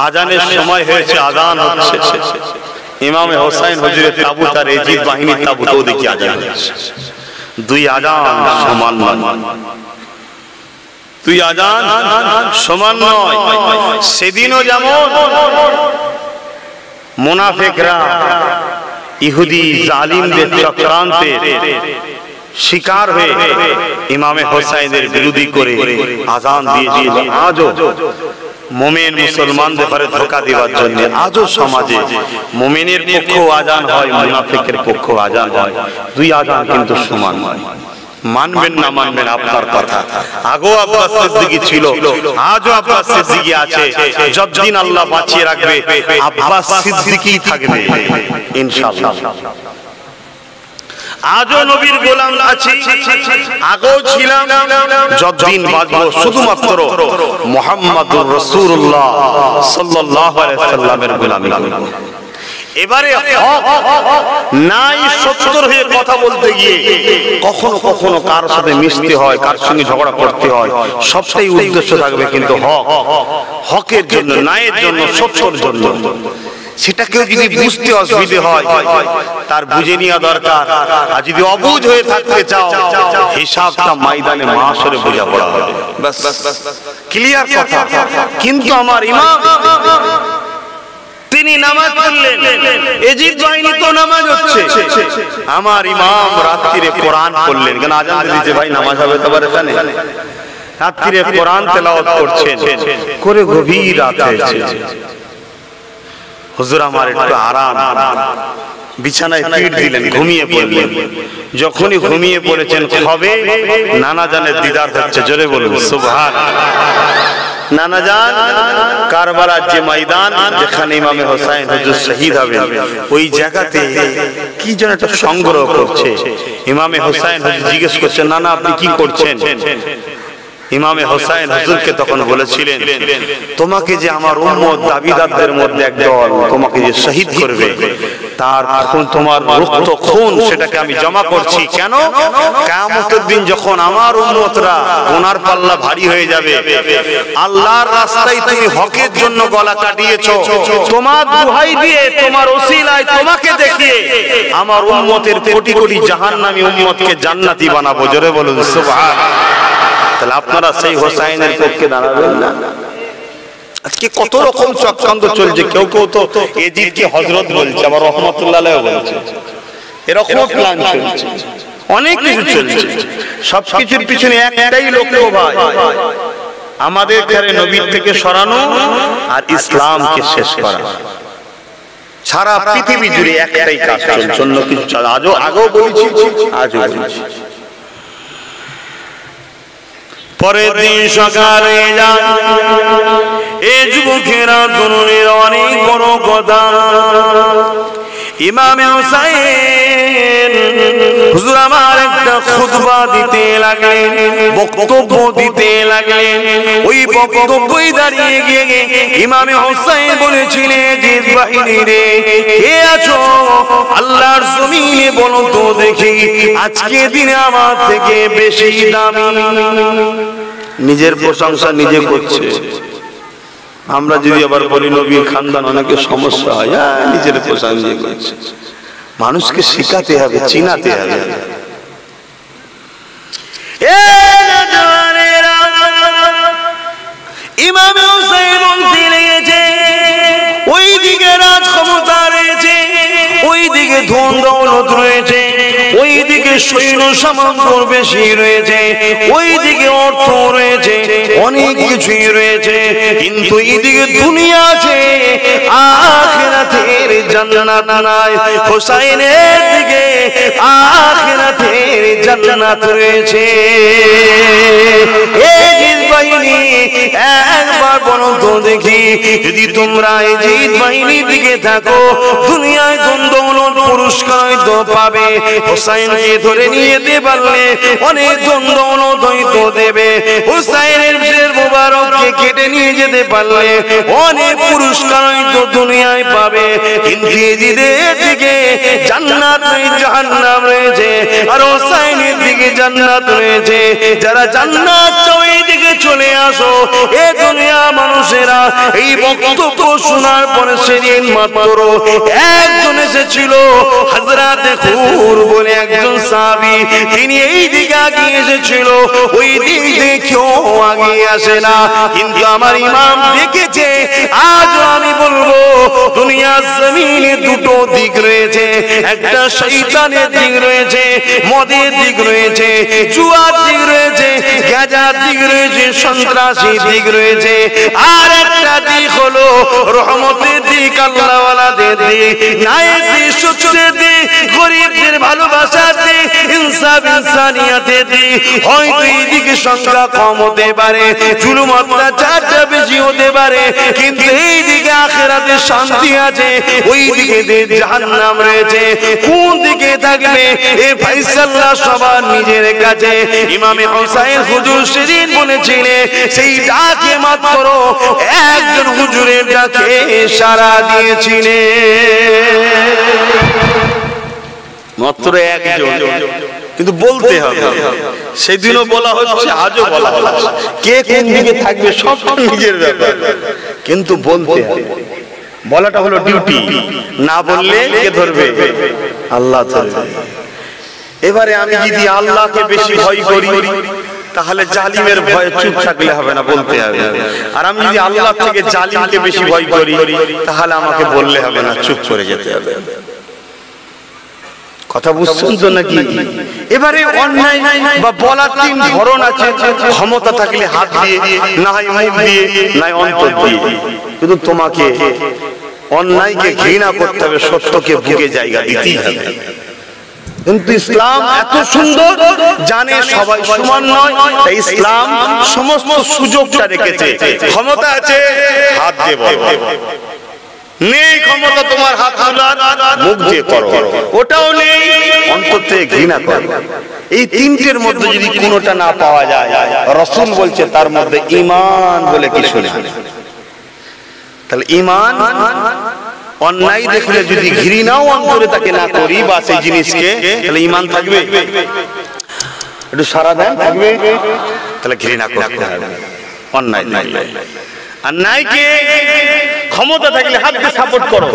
আজানের সময় হয়েছে, আজান হচ্ছে। ইমামে হোসাইন হুজুরের তাবু আর এজিদ বাহিনীর তাবু তো দেখি আজান হচ্ছে। দুই আজান সমান নয়, দুই আজান সমান নয়। সেদিনও যেমন মুনাফিকরা ইহুদি জালিমদের চক্রান্তে শিকার হয়ে ইমামে হোসাইনের বিরোধী করে আজান দিয়েছিল, আজও মুমিন মুসলমানদের ঘরে ধোঁকা দেওয়ার জন্য আজও সমাজে মুমিনের পক্ষ আজান হয়, মুনাফিকের পক্ষ আজান হয়। দুই আজান কিন্তু সমান নয়। মানবেন না মানবেন আপনার কথা। আগেও আব্বাস সিদ্দিকী ছিল, আজও আব্বাস সিদ্দিকী আছে। যতদিন আল্লাহ বাঁচিয়ে রাখবে আব্বাস সিদ্দিকী থাকবে ইনশাআল্লাহ। আজও নবীর গোলাম আছি, আগেও ছিলাম, যতদিন বাঁচবো শুধুমাত্র মুহাম্মাদুর রাসূলুল্লাহ সাল্লাল্লাহু আলাইহি ওয়াসাল্লামের গোলামি করব। এবারে নাই সত্তর হয়ে কথা বলতে গিয়ে কখনো কখনো কার সাথে মিশতে হয়, কার সঙ্গে ঝগড়া করতে হয়, সবটাই উদ্দেশ্য থাকবে কিন্তু হক, হকের জন্য, ন্যায়ের জন্য, সত্যের জন্য। সেটাকেও যদি বুঝতে অসুবিধে হয় তার বুঝে নেওয়া দরকার। আর যদি অবুঝ হয়ে থাকতে চাও হিসাবটা ময়দানে মাশরে বোঝাপড়া হবে। বাস ক্লিয়ার কথা। কিন্তু আমার ইমাম তিনি নামাজ পড়লেন, এজিদ বাহিনী তো নামাজ হচ্ছে, আমার ইমাম রাত্রিরে কোরআন পড়লেন। কেন আজান দিয়েছে ভাই, নামাজ হবে তো এখানে। রাত্রিরে কোরআন তেলাওয়াত করছেন, করে গভীর রাত হয়েছে। হুজুর আমার একটু আরাম, বিছানায় পিঠ দিলেন, ঘুমিয়ে পড়লেন। যখনই ঘুমিয়ে পড়েছেন হবে নানা জানের দিদার হচ্ছে। জোরে বলুন সুবহানাল্লাহ। নানা জান কারবালার যে ময়দান যেখানে ইমামে হোসাইন হুজুর শহীদ হবেন, ওই জায়গাতে কি যেন একটা সংগ্রহ করছে। ইমামে হোসাইন হুজুর জিজ্ঞেস করছেন, নানা আপনি কি করছেন? ইমামে হোসাইন হুজুরকে তখন বলেছিলেন, তোমাকে যে আমার উম্মত দাবিদারদের মধ্যে একদল তোমাকে যে শহীদ করবে, তার খুন, তোমার রক্ত খুন, সেটাকে আমি জমা করছি। কেন? কিয়ামতের দিন যখন আমার উম্মতরা গুনার পাল্লা ভারী হয়ে যাবে, আল্লাহর রাস্তায় তুমি হকের জন্য গলা কাটিয়েছো, তোমার দোহাই দিয়ে, তোমার ওসিলায়, তোমাকে দেখিয়ে আমার উম্মতের কোটি কোটি জাহান্নামী উম্মতকে জান্নাতি বানাবো। জোরে বলুন সুবহানাল্লাহ। তাহলে আপনারা সেই হোসাইনের পক্ষে দাঁড়াবেন না? আজকে কত রকম চক্রান্ত চলছে। কেউ কেউ তো এজিদকে হযরত বলছে, আবার রহমাতুল্লাহ আলাইহি বলছে। এরকম প্ল্যান চলছে, অনেক কিছু চলছে। সবকিছুর পিছনে একটাই লক্ষ্য ভাই, আমাদের ঘরে নবীর থেকে সরানো আর ইসলামকে শেষ করা। সারা পৃথিবী জুড়ে একটাই কাজ চলছে, অন্য কিছু চলে। আগেও বলেছি, আজও বলছি। পরের দিন সকালে যান, এ যুবকেরা দুনিয়ার অনেক বড় কথা। ইমামে হোসাইন হুজুর আমার একটা খুতবা দিতে লাগলেন, বক্তব্য দিতে লাগলেন। ওই বক্তব্যই দাঁড়িয়ে গিয়ে ইমামে হোসাইন বলেছিলেন, জিদ বাহিনী রে, কে আছো আল্লাহর জমিনে বলো তো দেখি, আজকে দিনে আমার থেকে বেশি দামি। নিজের প্রশংসা নিজে করছে। আমরা যদি আবার বলি নবীর খানদান, অনেকে সমস্যা হয়। নিজের প্রশংসা নিজে করছে। মানুষকে শিখাতে হবে, চিনাতে হবে। ইমাম হুসাইন বলতে লেগেছে, ওই দিকে রাজ ক্ষমতা রয়েছে, ওই দিকে ধন দৌলত রয়েছে, ওই দিকে সৈন্য সামন্ত বেশি রয়েছে, ওই দিকে অর্থ রয়েছে, অনেক কিছুই রয়েছে, কিন্তু এইদিকে দুনিয়া আছে, আখিরাতের জান্নাত নাই। হোসাইনের দিকে আখিরাতের জান্নাত রয়েছে। এই বাহিনী একবার বলো তো দেখি, যদি তোমরা এজিদ বাহিনীর দিকে থাকো দুনিয়ায় দ্বন্দ্ব পুরস্কার তো পাবে, হুসাইনকে ধরে নিয়ে যেতে পারলে অনেক দ্বন্দ্ব হয়তো দেবে, হুসাইনের শির মোবারককে কেটে নিয়ে যেতে পারলে অনেক পুরস্কার হয়তো দুনিয়ায় পাবে। কিন্তু এজিদের দিকে জান্নাত নেই জাহান্নাম রয়েছে, আর হুসাইনের দিকে জান্নাত রয়েছে। যারা জান্নাত চাও এই দিকে চলে আসো। এ দুনিয়া মানুষেরা এই বক্তব্য শোনার পরে সেদিন মাত্র একজন এসেছিল, হযরত খুর বলে একজন সাহাবী, তিনি এই দিকে আগিয়ে এসেছিল, ওই দিক দেখেও আগে আসে না। কিন্তু আমার ইমাম দেখেছে। আজ আমি বলবো দুনিয়ার জমিনে দুটো দিক রয়েছে, একটা শয়তানের দিক রয়েছে, মদের দিক রয়েছে, জুয়ার দিক রয়েছে, গাঁজার দিক রয়েছে, সন্ত্রাসী দিক রয়েছে, আর একটা দিক হলো রহমতের দিক, আল্লাহওয়ালাদের দিক, ন্যায়ের দিক, সত্যের দিক, গরিবদের ভালোবাসার দিক, ইনসাফ ইনসানিয়াতের দিক। হয়তো এই দিকে সংখ্যা কম হতে পারে, জুলুম অত্যাচারটা বেশি হতে পারে, কিন্তু এই দিকে আখিরাতে শান্তি আছে, ওই দিকে জাহান্নাম রয়েছে। কোন দিকে থাকবে এ ফয়সালা সবার নিজের কাছে। ইমামে হুসাইন হুজুর সেদিন বলেছিলেন, সেই ডাকে মাত্র একজন হুজুরের ডাকে সাড়া দিয়েছিলেন, মাত্র একজন, কিন্তু বলতে হবে। সেদিনও বলা হচ্ছে, আজও বলা হচ্ছে, কে কোন দিকে থাকবে সব নিজের ব্যাপার, কিন্তু বলতে হবে। বলাটা হলো ডিউটি, না বললে কে ধরবে? আল্লাহ ধরবে। এবারে আমি যদি আল্লাহকে বেশি ভয় করি তাহলে জালিমের ভয়ে চুপ থাকলে হবে না, বলতে হবে। আর আমি যদি আল্লাহ থেকে জালিমকে বেশি ভয় করি তাহলে আমাকে বললে হবে না, চুপ করে যেতে হবে। কথা বুঝছেন তো নাকি? এবারে অন্যায় বা বলার তিন ধরন আছে। ক্ষমতা থাকলে হাত দিয়ে, না হয় মুখ দিয়ে, না হয় অন্তর দিয়ে। কিন্তু তোমাকে অন্যায়কে ঘৃণা করতে হবে, সত্যকে বুকে জায়গা দিতেই হবে। কিন্তু ইসলাম এত সুন্দর, জানে সবাই সমান নয়, তাই ইসলাম সমস্ত সুযোগটা রেখেছে। ক্ষমতা আছে, হাত দিয়ে বলো, নেই ক্ষমতা তোমার হাত তোলার, মুখ দিয়ে করো, ওটাও নেই, অন্তর থেকে ঘৃণা করো। এই তিনটের মধ্যে যদি কোনোটা না পাওয়া যায়, রাসূল বলছে তার মধ্যে ঈমান বলে কিছু নেই। তাহলে ঈমান, অন্যায় দেখলে যদি ঘৃণাও অন্তরে তাকে না করি বা সেই জিনিসকে, তাহলে ঈমান থাকবে? একটু সারা দেন, থাকবে? তাহলে ঘৃণা করতে হবে অন্যায় নাই। আর নাইকে ক্ষমতা থাকলে হাত দিয়ে সাপোর্ট করো,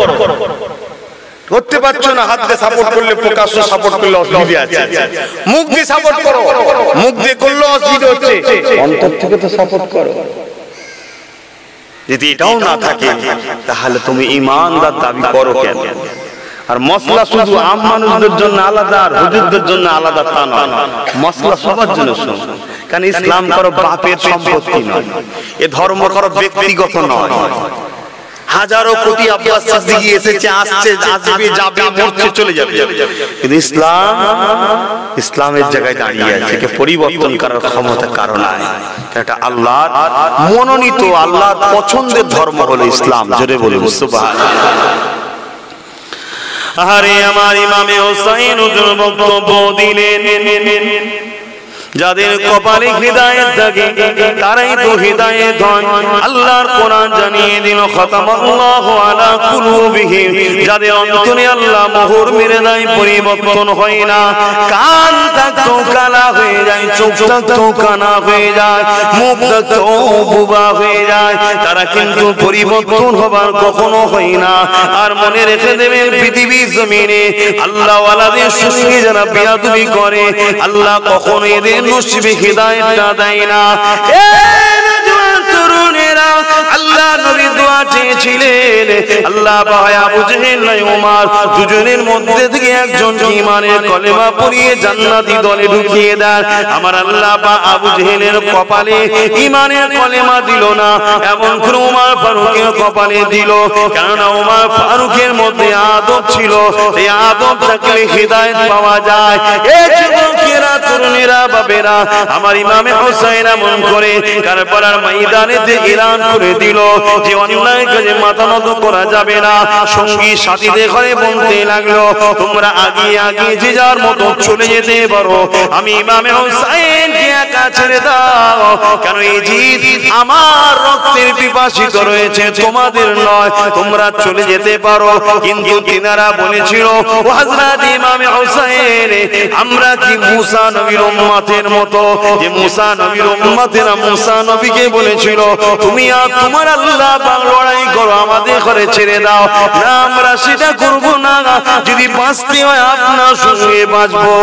করতে পারছো না, হাত দিয়ে সাপোর্ট করলে, প্রকাশ্য সাপোর্ট করলে অসুবিধা আছে। মুখ দিয়ে সাপোর্ট করো, মুখ দিয়ে করলে অসুবিধা হচ্ছে, অন্তর থেকে তো সাপোর্ট করো। যদি এটাও না থাকে তাহলে তুমি ঈমানদার দাবি করো কেন? আর মশলা শুধু আম মানুষদের জন্য আলাদা আর হুজুরদের জন্য আলাদা তা নয়, মশলা সবার জন্য সমান। কারণ ইসলাম কারো বাপের সম্পত্তি নয়, এ ধর্ম কারো ব্যক্তিগত নয়। হাজারো কোটি আব্বাস সিদ্দিকী এসেছে, আসছে, আসবে, যাবে, মরছে, চলে যাবে, কিন্তু ইসলাম ইসলামের জায়গায় দাঁড়িয়ে আছে। কে পরিবর্তন করার ক্ষমতা কারো নাই। এটা আল্লাহর মনোনীত, আল্লাহর পছন্দের ধর্ম হলো ইসলাম। জোরে বলুন সুবহানাল্লাহ। আরে আমার ইমামে হুসাইন হুজুর বক্তব্য দিলেন, যাদের কপালে হিদায়াত থাকে তারাই তো হিদায়াত হয়। আল্লাহর কোরআন জানিয়ে দিল, খাতামাল্লাহু আলা কুলুবিহিম, যাদের অন্তরে আল্লাহ মোহর মেরে দেয়, পরিবর্তন হয় না। কান থাকতো কালা হয়ে যায়, চোখ থাকতো কানা হয়ে যায়, মুখ থাকতো বুবা হয়ে যায়, তারা কিন্তু পরিবর্তন হবার কখনো হয় না। আর মনে রেখে দেবেন, পৃথিবীর জমিনে আল্লাহ ওয়ালাদের সঙ্গে যারা বেয়াদবি করে, আল্লাহ কখনো এদের নসিবে হিদায়াত দেয় না। তরুণেরা, আল্লাহ নবী দোয়া চেয়েছিলেন, আল্লাহ ভাই আবু জেহেল নাই ওমর, দুজনের মধ্যে থেকে একজনকে ঈমানের কলেমা পড়িয়ে জান্নাতি দলে ঢুকিয়ে দেন। আমার আল্লাহ পাক আবু জেহেলের কপালে ঈমানের কলেমা দিল না, এমন করে ওমর ফারুকের কপালে দিল। কারণ ওমর ফারুকের মধ্যে আদব ছিল, এই আদব থাকলে হিদায়াত পাওয়া যায়। এই যুবক ভাইয়েরা, তরুণেরা, বাবেরা, আমার ইমামে হোসেন এমন করে কারবালার ময়দানেতে এলান করে দিল যে অন্যায় কাজে মাথা নত করা যাবে না। সঙ্গী সাথীদের ঘরে বলতে লাগলো, তোমরা আগে আগে যে যার মতো চলে যেতে পারো, আমি ইমামে হোসেনকে একা ছেড়ে দাও, কেন ইজিদ আমার রক্তের পিপাসিত রয়েছে, তোমাদের নয়, তোমরা চলে যেতে পারো। কিন্তু তিনারা বলেছিল, ও হযরত ইমামে হোসেন, আমরা কি মুসা নবীর উম্মতের মতো, যে মুসা নবীর উম্মতেরা মুসা নবীকে বলেছিল তুমি আর তোমার আল্লাহ পাক লড়াই করো, আমাদের ঘরে ছেড়ে দাও। না, আমরা সেটা করব না, যদি বাঁচতে হয় আপনার সঙ্গে বাঁচবো,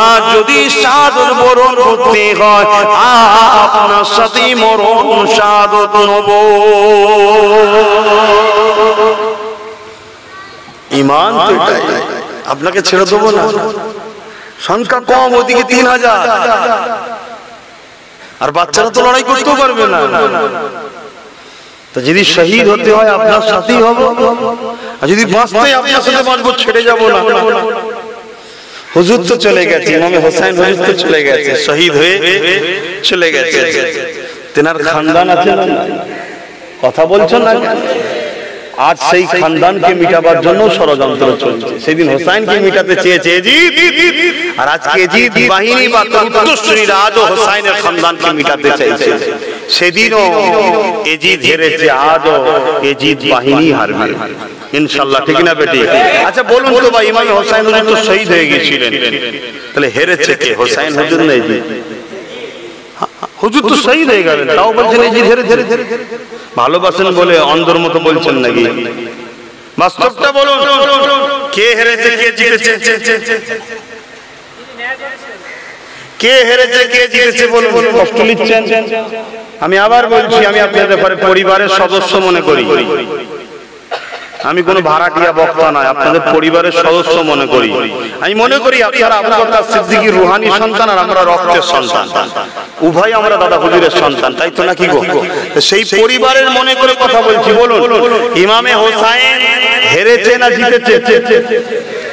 আর যদি শাহাদত বরণ করতে হয় আপনার সাথে মরণ শাহাদত নেব। ঈমান তো এটাই, আপনাকে ছেড়ে দেবো না। সংখ্যা কম, ওদিকে 3000, আর বাচ্চারা তো লড়াই করতেও পারবে না। তো যদি শহীদ হতে হয় আপনার সাথেই হব, আর যদি বাঁচতে আপনার সাথে বাঁচবো, ছেড়ে যাব না। হুজুর তো চলে গেছে, ইমামে হোসেন হুজুর তো চলে গেছে, শহীদ হয়ে চলে গেছে। তেনার খানদান আছে না, কথা বলছেন না? আজ সেই খানদানকে মিটাবার জন্য ষড়যন্ত্র চলছে। সেদিন হোসেনকে মিটাতে চেয়েছে এজিদ, আর আজকে এজিদ বাহিনী বা উত্তরসূরিরা আজও হোসেনের খানদানকে মিটাতে চাইছে। সেদিনও এজিদ হেরেছে, আজও এজিদ বাহিনী হারবে ইনশাআল্লাহ, ঠিক না বেটি? আচ্ছা বলুন তো ভাই, ইমাম হোসেন হুজুর তো শহীদ হয়ে গিয়েছিলেন, তাহলে হেরেছে কে, হোসেন হুজুর না এজিদ? হুজুর তো শহীদ হয়ে গেলেন, তাও বলছেন এজিদ হেরেছে। ভালোবাসেন বলে অন্ধর মতো বলছেন নাকি? বাস্তবটা বলুন, কে হেরেছে কে জিতেছে? কে হেরেছে কে জিতেছে বলুন। কষ্ট নিচ্ছেন? আমি আবার বলছি, আমি আপনাদের পরিবারের সদস্য মনে করি, আমি কোনো ভাড়াটিয়া বক্তা নয়, আপনাদের পরিবারের সদস্য মনে করি। আমি মনে করি আপনারা আবু বকর সিদ্দিকীর রুহানি সন্তান, আর আমরা রক্তের সন্তান, উভয় আমরা দাদা হুজুরের সন্তান, তাই তো নাকি গো? সেই পরিবারের মনে করে কথা বলছি। বলুন, ইমামে হোসেন হেরেছে না জিতেছে?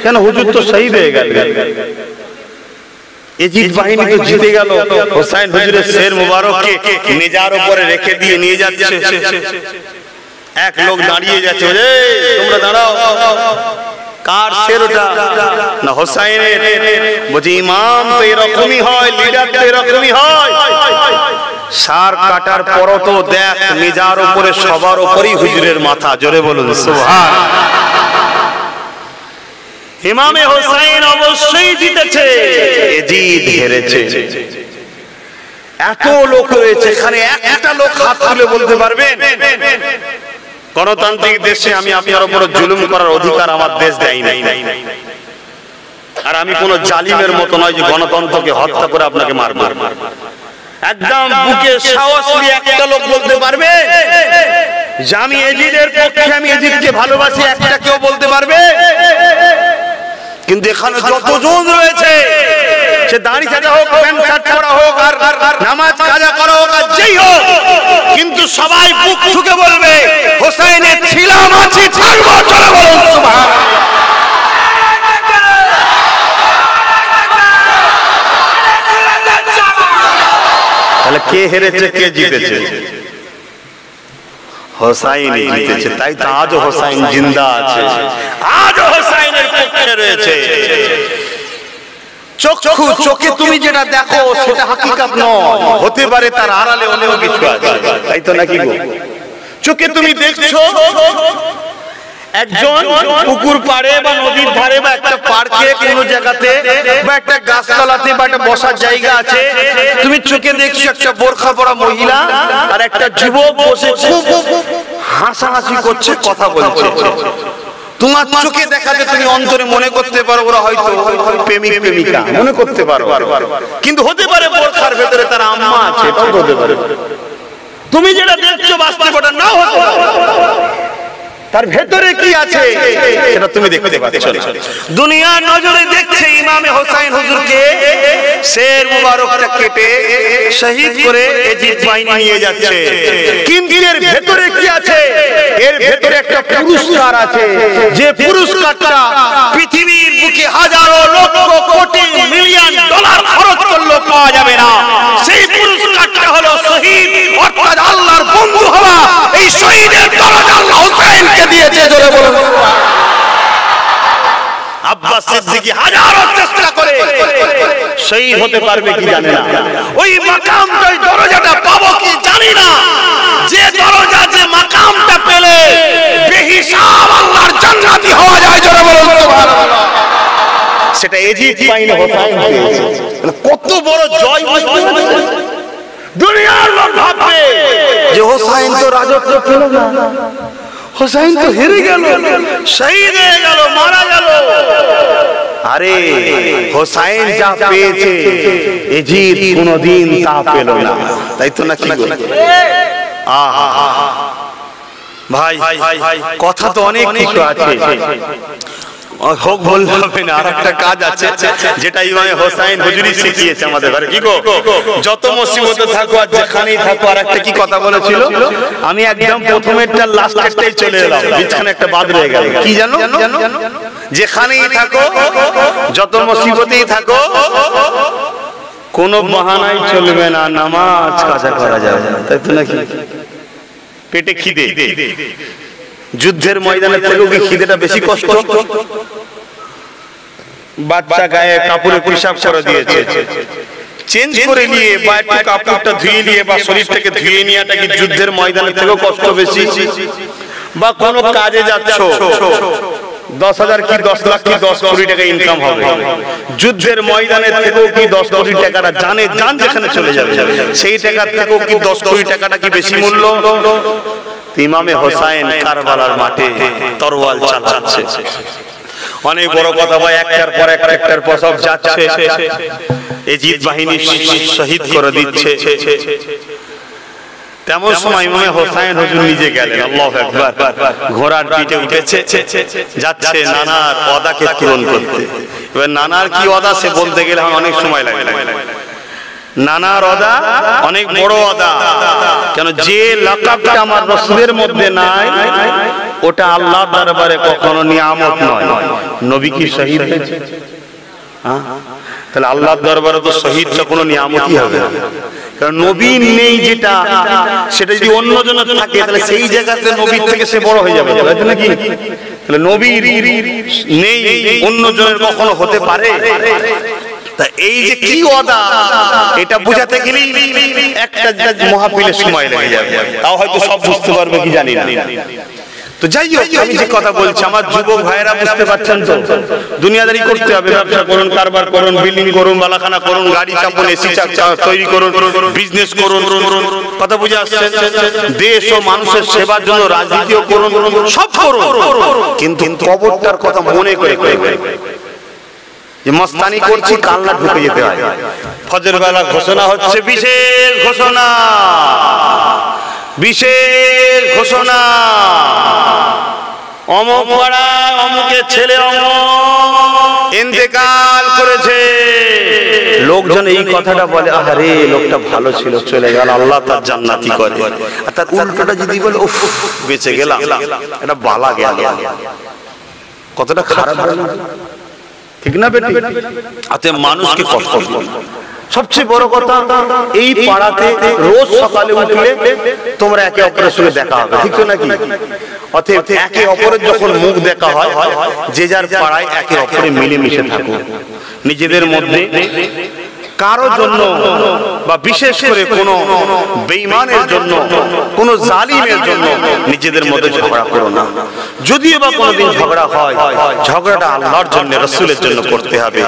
কেন, হুজুর তো শহীদ হয়ে গেল, এজিদ বাহিনী তো জিতে গেল। হোসেন হুজুরের শের মুবারককে নেজার উপরে রেখে দিয়ে নিয়ে যাচ্ছে, এক লোক দাঁড়িয়ে যাচ্ছে, তোমরা দাঁড়াও, কার শের ওটা? না হোসেনের। বলছি ইমাম তো এরকমই হয়, লিডার তো এরকমই হয়। সার কাটার পরও তো দেখ নেজার উপরে সবার উপরেই হুজুরের মাথা। জোরে বলুন সুবহান। ইমামে হোসেন অবশ্যই জিতেছে, এজিদ হেরেছে। এত লোক রয়েছে এখানে, একটা লোক হাত তুলে বলতে পারবেন গণতান্ত্রিক দেশে আমি আপনার উপর জুলুম করার অধিকার আমার দেশ দেয় নাই? আর আমি কোন জালিমের মতো নয় যে গণতন্ত্রকে হত্যা করে আপনাকে মারব। একদম বুকে সাহস নিয়ে একটা লোক বলতে পারবে যে আমি এজিদের পক্ষে, আমি এজিদকে ভালোবাসি? একটা কেউ বলতে পারবে? কিন্তু এখানে যতজন রয়েছে, সে দাড়ি চাচা হোক, প্যান্ট শার্ট পরা হোক, আর নামাজ কাজা করা হোক, আর যেই হোক, কিন্তু সবাই বুক ঠুকে বলবে হোসেনের ছিলাম, আছি, থাকবো। চলে বলুন সুবহানাল্লাহ। তাহলে কে হেরেছে কে জিতেছে? হোসেন জিতেছে। তাই তো আজও হোসেন জিন্দা আছে, আজও হোসেনের পক্ষে রয়েছে। চোখে তুমি যেটা দেখো সেটা হাকিকত নয়, হতে পারে তার আড়ালে অনেক কিছু আছে, তাই তো নাকি গো? চোখে তুমি দেখছো একজন পুকুর পাড়ে বা নদীর ধারে বা একটা পার্কে কোনো জায়গাতে বা একটা গাছতলাতে বা একটা বসার জায়গা আছে, তুমি চোখে দেখছো একটা বোরখা পরা মহিলা আর একটা যুবক বসে খুব হাসাহাসি করছে, কথা বলছে। তোমার চোখে দেখাতে তুমি অন্তরে মনে করতে পারো ওরা হয়তো প্রেমিক প্রেমিকা, মনে করতে পারো। কিন্তু হতে পারে বোরখার ভেতরে তার আম্মা আছে, এটাও হতে পারে। তুমি যেটা দেখছো বাস্তবতা নাও হতে পারে। তার ভেতরে কি আছে সেটা তুমি দেখতে পাচ্ছ। দুনিয়া নজরে দেখছে ইমামে হোসেন হুজুরকে শের মুবারকটা কেটে শহীদ করে ইজিপ্ট বাহিনী নিয়ে যাচ্ছে, কিন্তু এর ভেতরে কি আছে? এর ভেতরে একটা পুরস্কার আছে, যে পুরস্কারটা পৃথিবীর বুকে হাজারো লক্ষ কোটি মিলিয়ন ডলার খরচ করলেও পাওয়া যাবে না। সেই পুরস্কারটা হলো শহীদ, অর্থাৎ আল্লাহর বন্ধু হওয়া। এই শহীদের দরজা আল্লাহ হোসেনকে দিয়েছে, জোরে বলুন। আব্বাস সিদ্দিকী হাজারো চেষ্টা করে শহীদ হতে পারবে কি জানে না, ওই মাকামটা, ওই দরজাটা পাবো কি জানি না। যে দরজা, যে মাকামটা পেলে বেহিসাব আল্লাহর জান্নাতি হওয়া যায়, জোরে বলুন সুবহানাল্লাহ। সেটা ইজিপ্ট বাহিনী হোসেন পেয়েছে। কত বড় জয়! দুনিয়ার লোক ভাববে যে হোসেন তো রাজত্ব পেল না, হোসেন তো হেরে গেল, শহীদ হয়ে গেল, মারা গেল। আরে হোসেন যা পেয়েছে ইজিপ্ট কোনদিন তা পেল না, তাই তো নাকি? ভাই কথা তো অনেক কিছু আছে, হোক বলতে হবে না। আর একটা কাজ আছে যেটা ইমামে হোসেন হুজুরি শিখিয়েছে আমাদের ঘরে। কি গো, যত মুসিবতে থাকো আর যেখানেই থাকো, আর একটা কি কথা বলেছিল, আমি একদম প্রথমেরটা লাস্টেরটাই চলে এলাম, বিছানে একটা বাদ রয়ে গেল। কি জানো? যেখানেই থাকো, যত মুসিবতেই থাকো, কোন বাহানাই চলবে না, নামাজ কাজা করা যাবে না, তাই তো নাকি? পেটে খিদে, যুদ্ধের ময়দানে থেকেও কি খিদেটা বেশি কষ্ট? বাচ্চা গায়ে কাপড়ে পেশাব করে দিয়েছে, চেঞ্জ করে নিয়ে বা একটু কাপড়টা ধুয়ে নিয়ে বা শরীরটাকে ধুয়ে নেওয়াটা কি যুদ্ধের ময়দানে থেকেও কষ্ট বেশি? বা কোনো কাজে যাচ্ছ, 10,000 কি 10 লাখ কি 10 কোটি টাকা ইনকাম হবে, যুদ্ধের ময়দানের থেকেও কি 10 কোটি টাকাটা জানে জান যেখানে চলে যাবে, সেই টাকার থেকেও কি 10 কোটি টাকাটা কি বেশি মূল্য? ইমামে হোসেন কারবালার মাঠে তরোয়াল চালাচ্ছে। অনেক বড় কথা ভাই, একটার পর সব যাচ্ছে, ইজিপ্ট বাহিনী শহীদ করে দিচ্ছে। তেমন সময় ইমামে হোসেন হুজুর নিজে গেলেন, আল্লাহু আকবার, ঘোড়ার পিঠে উঠেছে, যাচ্ছে নানার ওয়াদাকে পূরণ করতে। এবার নানার কি ওয়াদা সে বলতে গেলে অনেক সময় লাগে। নানার ওয়াদা অনেক বড় ওয়াদা, কেন যে লাকাবটা আমার রাসূলের মধ্যে নাই, ওটা আল্লাহর দরবারে কখনো নিয়ামত নয়। নবী কি শহীদ হয়েছে? তাহলে আল্লাহর দরবারে তো শহীদটা কোনো নিয়ামতই হবে না, কারণ নবী নেই যেটা, সেটা যদি অন্য জন থাকে তাহলে সেই জায়গাতে নবীর থেকে সে বড় হয়ে যাবে, তাই তো নাকি? তাহলে নবী নেই, অন্য জনের কখনো হতে পারে? এই যে কি ওয়াদা, এটা বোঝাতে গেলেই একটা মাহফিলের সময় লেগে যাবে, তাও হয়তো সব বুঝতে পারবে কি জানি না। তো যাই হোক, আমি যে কথা বলছি, আমার যুবক ভাইয়েরা বুঝতে পারছেন তো, দুনিয়াদারি করতে হবে, ব্যবসা করুন, কারবার করুন, বিল্ডিং করুন, বালাখানা করুন, গাড়ি চাপুন, এসি তৈরি করুন, বিজনেস করুন, কথা বুঝে আসছেন? দেশ ও মানুষের সেবার জন্য রাজনীতিও করুন, সব করুন, কিন্তু কবরটার কথা মনে করে যে মস্তানি করছি, কান্না ঢুকে যেতে হয়। ফজর বেলা ঘোষণা হচ্ছে, বিশেষ ঘোষণা, বিশেষ ঘোষণা, অমুক পাড়া অমুকের ছেলে অমুক ইন্তেকাল করেছে। লোকজন এই কথাটা বলে, আরে লোকটা ভালো ছিল, চলে গেল, আল্লাহ তার জান্নাতি করে। আর তার উল্টোটা যদি বলে, উফ বেঁচে গেলাম, এটা বালা গেল, কতটা খারাপ, ঠিক না বেটি? আতে মানুষকে কষ্ট দিল। সবচেয়ে বড় কথা, এই পাড়াতে রোজ সকালে উঠলে তোমরা একে অপরের সঙ্গে দেখা হবে, ঠিক তো নাকি? অতএব একে অপরের যখন মুখ দেখা হয়, যে যার পাড়ায় একে অপরে মিলেমিশে থাকো। নিজেদের মধ্যে কারো জন্য বা বিশেষ করে কোনো বেঈমানের জন্য, কোনো জালিমের জন্য নিজেদের মধ্যে ঝগড়া করো না। যদিও বা কোনোদিন ঝগড়া হয়, ঝগড়াটা আল্লাহর জন্য, রাসূলের জন্য করতে হবে।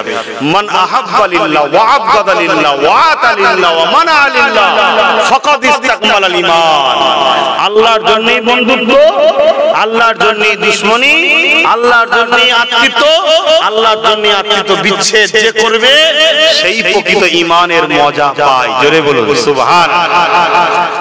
মান আহাব্বা লিল্লাহ ওয়া আবগাদা লিল্লাহ ওয়া আতা লিল্লাহ ওয়া মানা লিল্লাহ ফাকাদ ইসতাকমালাল ঈমান। আল্লাহর জন্যই বন্ধুত্ব, আল্লাহর জন্যই দুশমনি, আল্লাহর জন্যই আত্মীয়ত্ব, আল্লাহর জন্যই আত্মীয়ত্ব বিচ্ছেদ যে করবে সেই প্রকৃত ঈমানের মজা পায়। জোরে বলুন সুবহানাল্লাহ।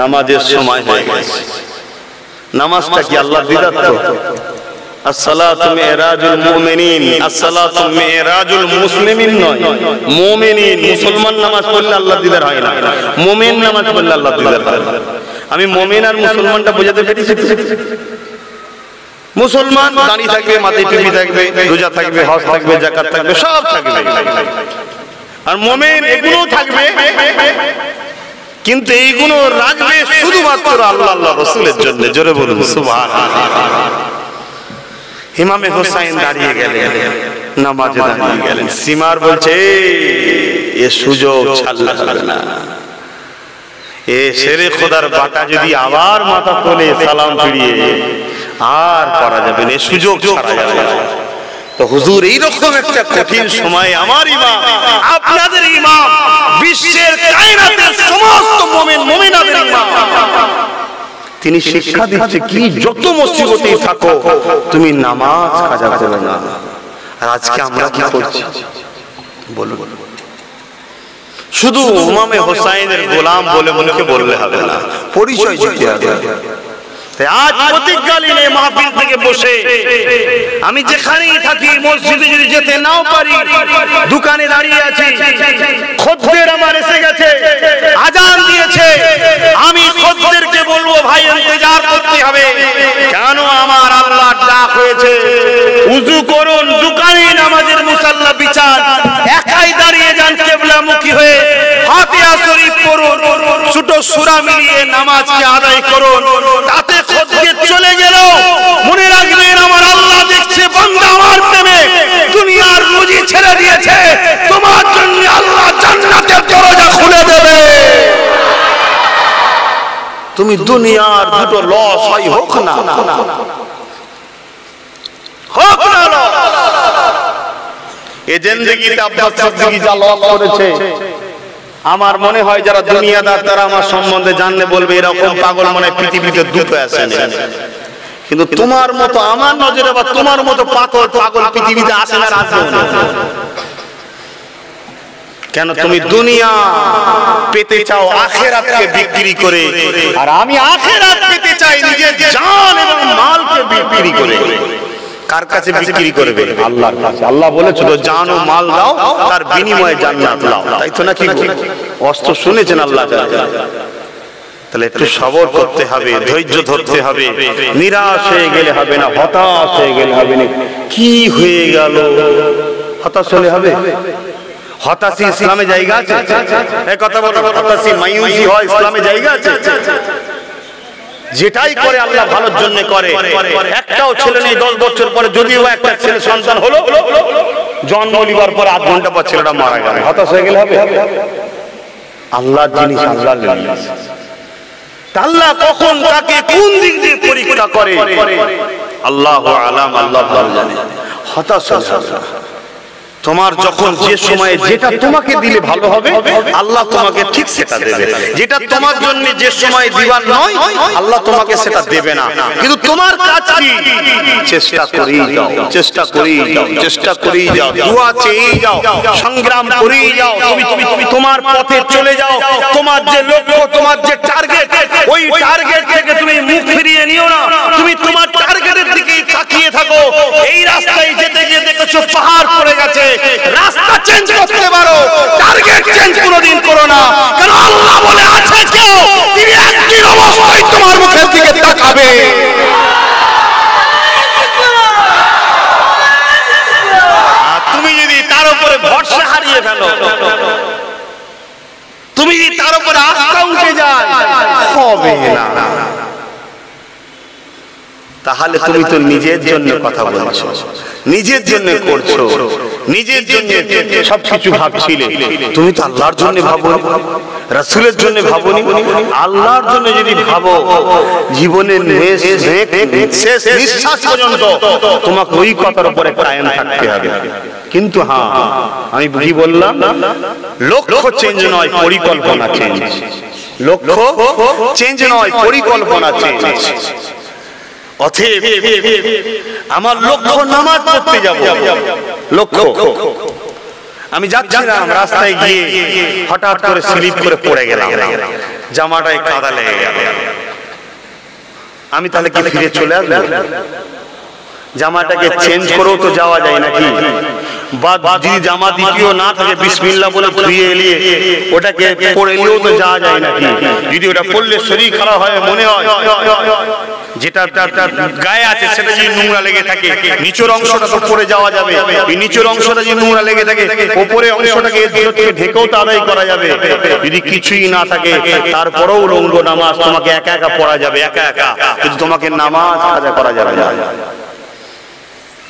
নামাজের সময় হয়ে গেছে। নামাজটা কি আল্লাহর দিদার? তো আসসালাতু মিরাজুল মুমিনিন, আসসালাতু মিরাজুল মুসলিমিন নয়। মুমিনিন মুসলমান নামাজ পড়লে আল্লাহর দিদার হয় না, মুমিন নামাজ পড়লে আল্লাহর দিদার হয়। আমি মুমিন আর মুসলমানটা বোঝাতে পেরেছি? মুসলমান দাঁড়িয়ে থাকবে, মাথায় টুপি থাকবে, রোজা থাকবে, হজ থাকবে, যাকাত থাকবে, সব থাকবে। আর মুমিন এগুলো থাকবে, কিন্তু এইগুলো রাখবে শুধুমাত্র আল্লাহ আল্লাহ রাসূলের জন্য। জোরে বলুন সুবহানাল্লাহ। ইমামে হোসাইন দাঁড়িয়ে গেলেন, নামাজে দাঁড়িয়ে গেলেন। সিমার বলছে এ সুযোগ ছাড়লে হবে না, এ শেরে খোদার বাটা যদি আবার মাথা তোলে সালাম ফিরিয়ে আর করা যাবে না, সুযোগ ছাড়া যাবে না। তো হুজুর এইরকম একটা কঠিন সময় আমার ইমাম, আপনাদের ইমাম, বিশ্বের কায়নাতের সমস্ত মুমিন মুমিনাদের ইমাম, তিনি শিক্ষা দিচ্ছে কি যত মুসিবতেই থাকো তুমি নামাজ কাজা করো না। আর আজকে আমরা কি করছি বলুন? শুধু ইমামে হোসাইনের গোলাম বলে মুখে বললে হবে না, পরিচয় দিতে হবে। আজ প্রতিজ্ঞা নিয়ে মাহফিল থেকে বসে আমি যেখানেই থাকি, মসজিদে যদি যেতে নাও পারি, দোকানে দাঁড়িয়ে আছি, খদ্দের আমার এসে গেছে, আজান দিয়েছে, আমি খদ্দেরকে বলবো ভাই ইন্তজার করতে হবে, কেন আমার আল্লাহর ডাক হয়েছে, উযু করুন, দোকানে নামাজের মুসাল্লা বিছান, একাই দাঁড়িয়ে যান কিবলামুখী হয়ে, ফাতিহা শরীফ পড়ুন, ছোট সূরা মিলিয়ে নামাজকে আদায় করুন। তাতে খদ্দের চলে গেল, মনে রাখবেন আমার আল্লাহ দেখছে, বান্দা আমার প্রেমে দুনিয়ার রুজি ছেড়ে দিয়েছে, তোমার জন্য আল্লাহ জান্নাতের দরজা খুলে দেবে। তুমি দুনিয়ার দুটো লস হয় হোক না, হোক না লস, এই জিন্দেগিতে আব্বাস সিদ্দিকী যা লস করেছে, আমার মনে হয় যারা দুনিয়াদার তারা আমার সম্বন্ধে জানলে বলবে এরকম পাগল মনে পৃথিবীতে দুটো আছে। কিন্তু তোমার মতো আমার নজরে বা তোমার মতো পাগল পৃথিবীতে আসে না, আসবে না। কেন তুমি দুনিয়া পেতে চাও আখিরাতকে বিক্রি করে, আর আমি আখিরাত পেতে চাই নিজের জান এবং মালকে বিক্রি করে। কার কাছে বিক্রি করবে? আল্লাহর কাছে। আল্লাহ বলেছে তো জান ও মাল দাও, তার বিনিময়ে জান্নাত দাও, তাই তো নাকি? অস্ত্র শুনেছেন আল্লাহ। তাহলে একটু সবর করতে হবে, ধৈর্য ধরতে হবে, নিরাশ হয়ে গেলে হবে না, হতাশ হয়ে গেলে হবে না। কি হয়ে গেল হতাশ হলে হবে? হতাশি ইসলামে জায়গা আছে? এই কথা বলো, হতাশি মায়ুসি হয় ইসলামে জায়গা আছে? যেটাই করে আল্লাহ ভালোর জন্য করে। একটাও ছেলে নেই 10 বছর পরে, যদিও একটা ছেলে সন্তান হলো, জন্ম নিবার পর 8 ঘন্টা পর ছেলেটা মারা গেল, হতাশ হয়ে গেলে হবে? আল্লাহর জিনিস আল্লাহ জানে, আল্লাহ কখন কাকে কোন দিক দিয়ে পরীক্ষা করে আল্লাহু আলাম, আল্লাহ ভালো জানে। হতাশ হবে না। তোমার যখন যে সময়ে যেটা তোমাকে দিলে ভালো হবে, আল্লাহ তোমাকে ঠিক সেটা দেবে। যেটা তোমার জন্য যে সময় দিবার নয়, আল্লাহ তোমাকে সেটা দেবে না। কিন্তু তোমার কাজ কি? চেষ্টা করেই যাও, চেষ্টা করেই যাও, চেষ্টা করেই যাও, দোয়া চেয়েই যাও, সংগ্রাম করেই যাও। তুমি তোমার পথে চলে যাও। তোমার যে লক্ষ্য, তোমার যে টার্গেট, ওই টার্গেট থেকে তুমি মুখ ফিরিয়ে নিও না। তুমি তোমার টার্গেটের দিকেই তাকিয়ে থাকো। এই রাস্তায় যেতে গিয়ে দেখেছো পাহাড় পড়ে গেছে, রাস্তা চেঞ্জ করতে পারো, টার্গেট চেঞ্জ কোনোদিন করো না। কারণ আল্লাহ বলে আছে কেউ তিনি একদিন অবশ্যই তোমার মুখের দিকে তাকাবে। তুমি যদি তার উপরে ভরসা হারিয়ে ফেলো, তুমি যদি তার উপরে আস্থা উঠে যায়, হবে না। তাহলে তুমি তো নিজের জন্য কথা বলছো, নিজের জন্য করছো, নিজের জন্য সবকিছু ভাবছিলে। তুমি তো আল্লাহর জন্য ভাবো, রাসূলের জন্য ভাবোনি। আল্লাহর জন্য যদি ভাবো, জীবনের শেষ নিঃশ্বাস পর্যন্ত তোমাকে ওই কথার উপরে কায়েম থাকতে হবে। কিন্তু হ্যাঁ, আমি কি বললাম? লক্ষ্য চেঞ্জ নয়, পরিকল্পনা চেঞ্জ। লক্ষ্য চেঞ্জ নয়, পরিকল্পনা চেঞ্জ। অতএব আমার লক্ষ্য নামাজ পড়তে যাব, লক্ষ্য। আমি যাচ্ছিলাম, রাস্তায় গিয়ে হঠাৎ করে স্লিপ করে পড়ে গেলাম। জামাটায় কাদা লেগে গেল, আমি তাহলে কি ফিরে চলে আসবো? জামাটাকে চেঞ্জ করেও তো যাওয়া যায় নাকি? বা যদি জামা দ্বিতীয় না থাকে বিসমিল্লাহ বলে ধুয়ে এলিয়ে ওটাকে পরে এলেও তো যাওয়া যায় নাকি? যদি ওটা পড়লে শরীর খারাপ হয় মনে হয়, যেটা গায়ে আছে সেটা যদি নোংরা লেগে থাকে নিচের অংশটা তো পরে যাওয়া যাবে, এই নিচের অংশটা যদি নোংরা লেগে থাকে উপরে অংশটাকে ঢেকেও তো আদায় করা যাবে। যদি কিছুই না থাকে তারপরেও রঙ্গ নামাজ তোমাকে একা একা পড়া যাবে, একা একা, কিন্তু তোমাকে নামাজ কাজা করা যাবে না।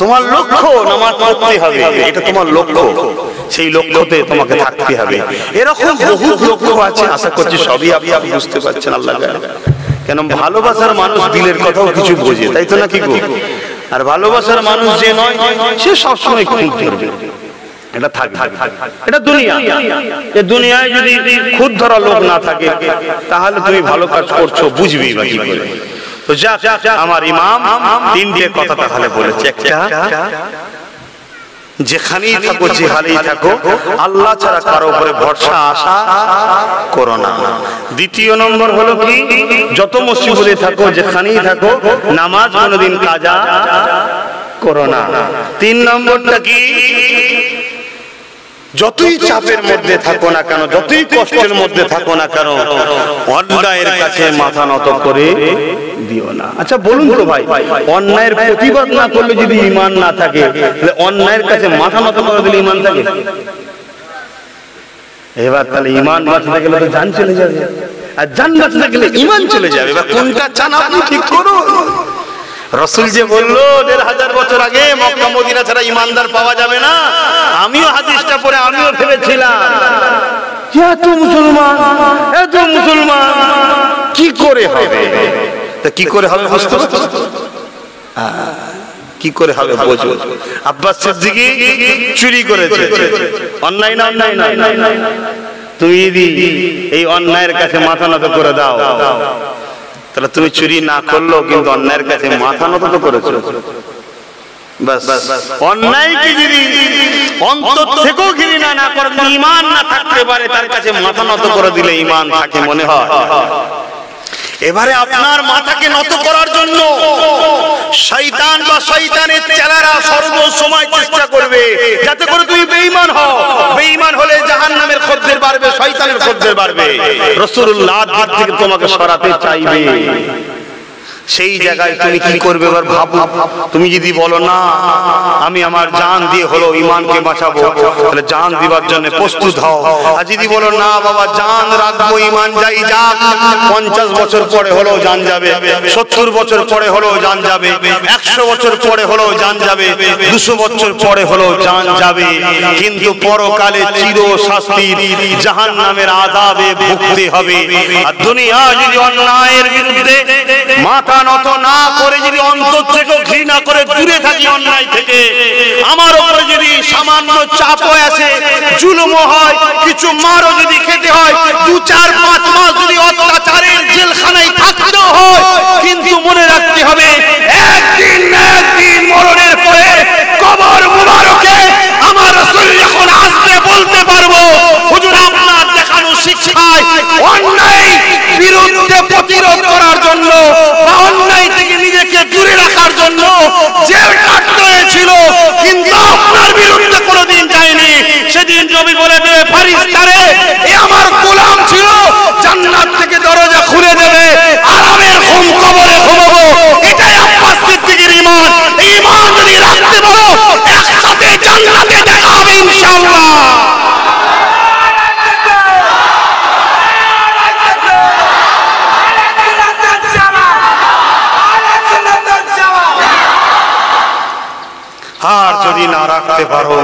তোমার লক্ষ্য নামাজ পড়তে হবে, এটা তোমার লক্ষ্য, সেই লক্ষ্যতে তোমাকে থাকতে হবে। এরকম বহু লক্ষ্য আছে, আশা করছি সবই আপনি বুঝতে পারছেন। আল্লাহ কেন ভালোবাসার মানুষ দিলের কথাও কিছু বোঝে, তাই তো নাকি গো? আর ভালোবাসার মানুষ যে নয় সে সবসময় খুঁত ধরবে, এটা থাকবে, এটা দুনিয়া। এই দুনিয়ায় যদি খুঁত ধরা লোক না থাকে তাহলে তুমি ভালো কাজ করছো বুঝবি বা কি করে। তো যাক, আমার ইমাম তিনটে কথা তাহলে বলেছে। একটা, যেখানেই থাকো যে হালেই থাকো আল্লাহ ছাড়া কারো উপরে ভরসা আশা করো না। দ্বিতীয় নম্বর হলো কি, যত মুসিবতে থাকো যেখানেই থাকো নামাজ কোনোদিন কাজা করো না। তিন নম্বরটা কি, যতই চাপের মধ্যে থাকো না কেন, যতই কষ্টের মধ্যে থাকো না কেন, অন্যায়ের কাছে মাথা নত করে দিও না। আচ্ছা বলুন তো ভাই, অন্যায়ের প্রতিবাদ না করলে যদি ঈমান না থাকে তাহলে অন্যায়ের কাছে মাথা নত করে দিলে ঈমান থাকে? এবার তাহলে ঈমান বাঁচতে গেলে তো জান চলে যাবে, আর জান বাঁচতে গেলে ঈমান চলে যাবে। এবার কোনটা চান আপনি ঠিক করুন। রাসূল যে বললো ১৫০০ বছর আগে মক্কা মদিনা ছাড়া ঈমানদার পাওয়া যাবে না, আমিও হাদিসটা পড়ে আমিও ভেবেছিলাম এত মুসলমান কি করে হবে, তা কি করে হবে বুঝতে পারছো? কি করে হবে বোঝো। আব্বাস সিদ্দিকী চুরি করেছে, অন্যায় না? অন্যায় না? তুমি যদি এই অন্যায়ের কাছে মাথা নত করে দাও তাহলে তুমি চুরি না করলেও কিন্তু অন্যায়ের কাছে মাথা নত তো করেছো। বাস, অন্যায়কে যদি অন্তর থেকেও ঘৃণা না করে, ঈমান না থাকতে পারে, তার কাছে মাথা নত করে দিলে ঈমান থাকে মনে হয়। এবারে আপনার মাথাকে নত করার জন্য শয়তান বা শয়তানের চেলারা সর্বসময় চেষ্টা করবে যাতে করে তুমি বেঈমান হও। বেঈমান হলে জাহান্নামের খদ্দের বাড়বে, শয়তানের খদ্দের বাড়বে। রাসূলুল্লাহ দিক থেকে তোমাকে সরাতে চাইবে। সেই জায়গায় তুমি কি করবে এবার ভাবো। তুমি যদি বলো না আমি আমার জান দিয়ে হলো ঈমানকে বাঁচাবো, তাহলে জান দিবার জন্য প্রস্তুত হও। আর যদি বলো না বাবা জান রাখবো, ঈমান যাই যাক, 50 বছর পরে হলো জান যাবে, 70 বছর পরে হলো জান যাবে, 100 বছর পরে হলো জান যাবে, 200 বছর পরে হলো জান যাবে, কিন্তু পরকালে চির শাস্তির জাহান্নামের আযাবে ভুগতে হবে। আর দুনিয়া যদি অন্যায়ের বিরুদ্ধে মাথা নত না করে যদি অন্তর থেকে ঘৃণা করে দূরে থাকি অন্যায় থেকে, আমার উপরে যদি সামান্য চাপও আসে, জুলুমও হয়, কিছু মারও যদি খেতে হয়, 2, 4, 5 মাস যদি অত্যাচারের জেলখানায় থাকতেও হয়, কিন্তু মনে রাখতে হবে একদিন না একদিন মরণের পরে কবর মুবারকে আমার রাসূল যখন আসতে বলতে পারবো হুজুর আপনার দেখানো শিক্ষায় অন্যায় বিরুদ্ধে প্রতিরোধ করার জন্য বা অন্যায় থেকে নিজেকে দূরে রাখার জন্য জেল কাটতে হয়েছিল, কিন্তু আপনার বিরুদ্ধে কোনোদিন যায়নি। সেদিন নবী বলে দেবে ফারিস্তারে এ আমার গোলাম ছিল, জান্নাত থেকে দরজা খুলে দেবে, আরামের ঘুম কবরে ঘুমাবো। এটাই আব্বাস সিদ্দিকীর ঈমান। এই ঈমান যদি রাখতে পারো একসাথে জান্নাতে দেখা হবে ইনশাআল্লাহ। আর যদি না রাখতে পারো,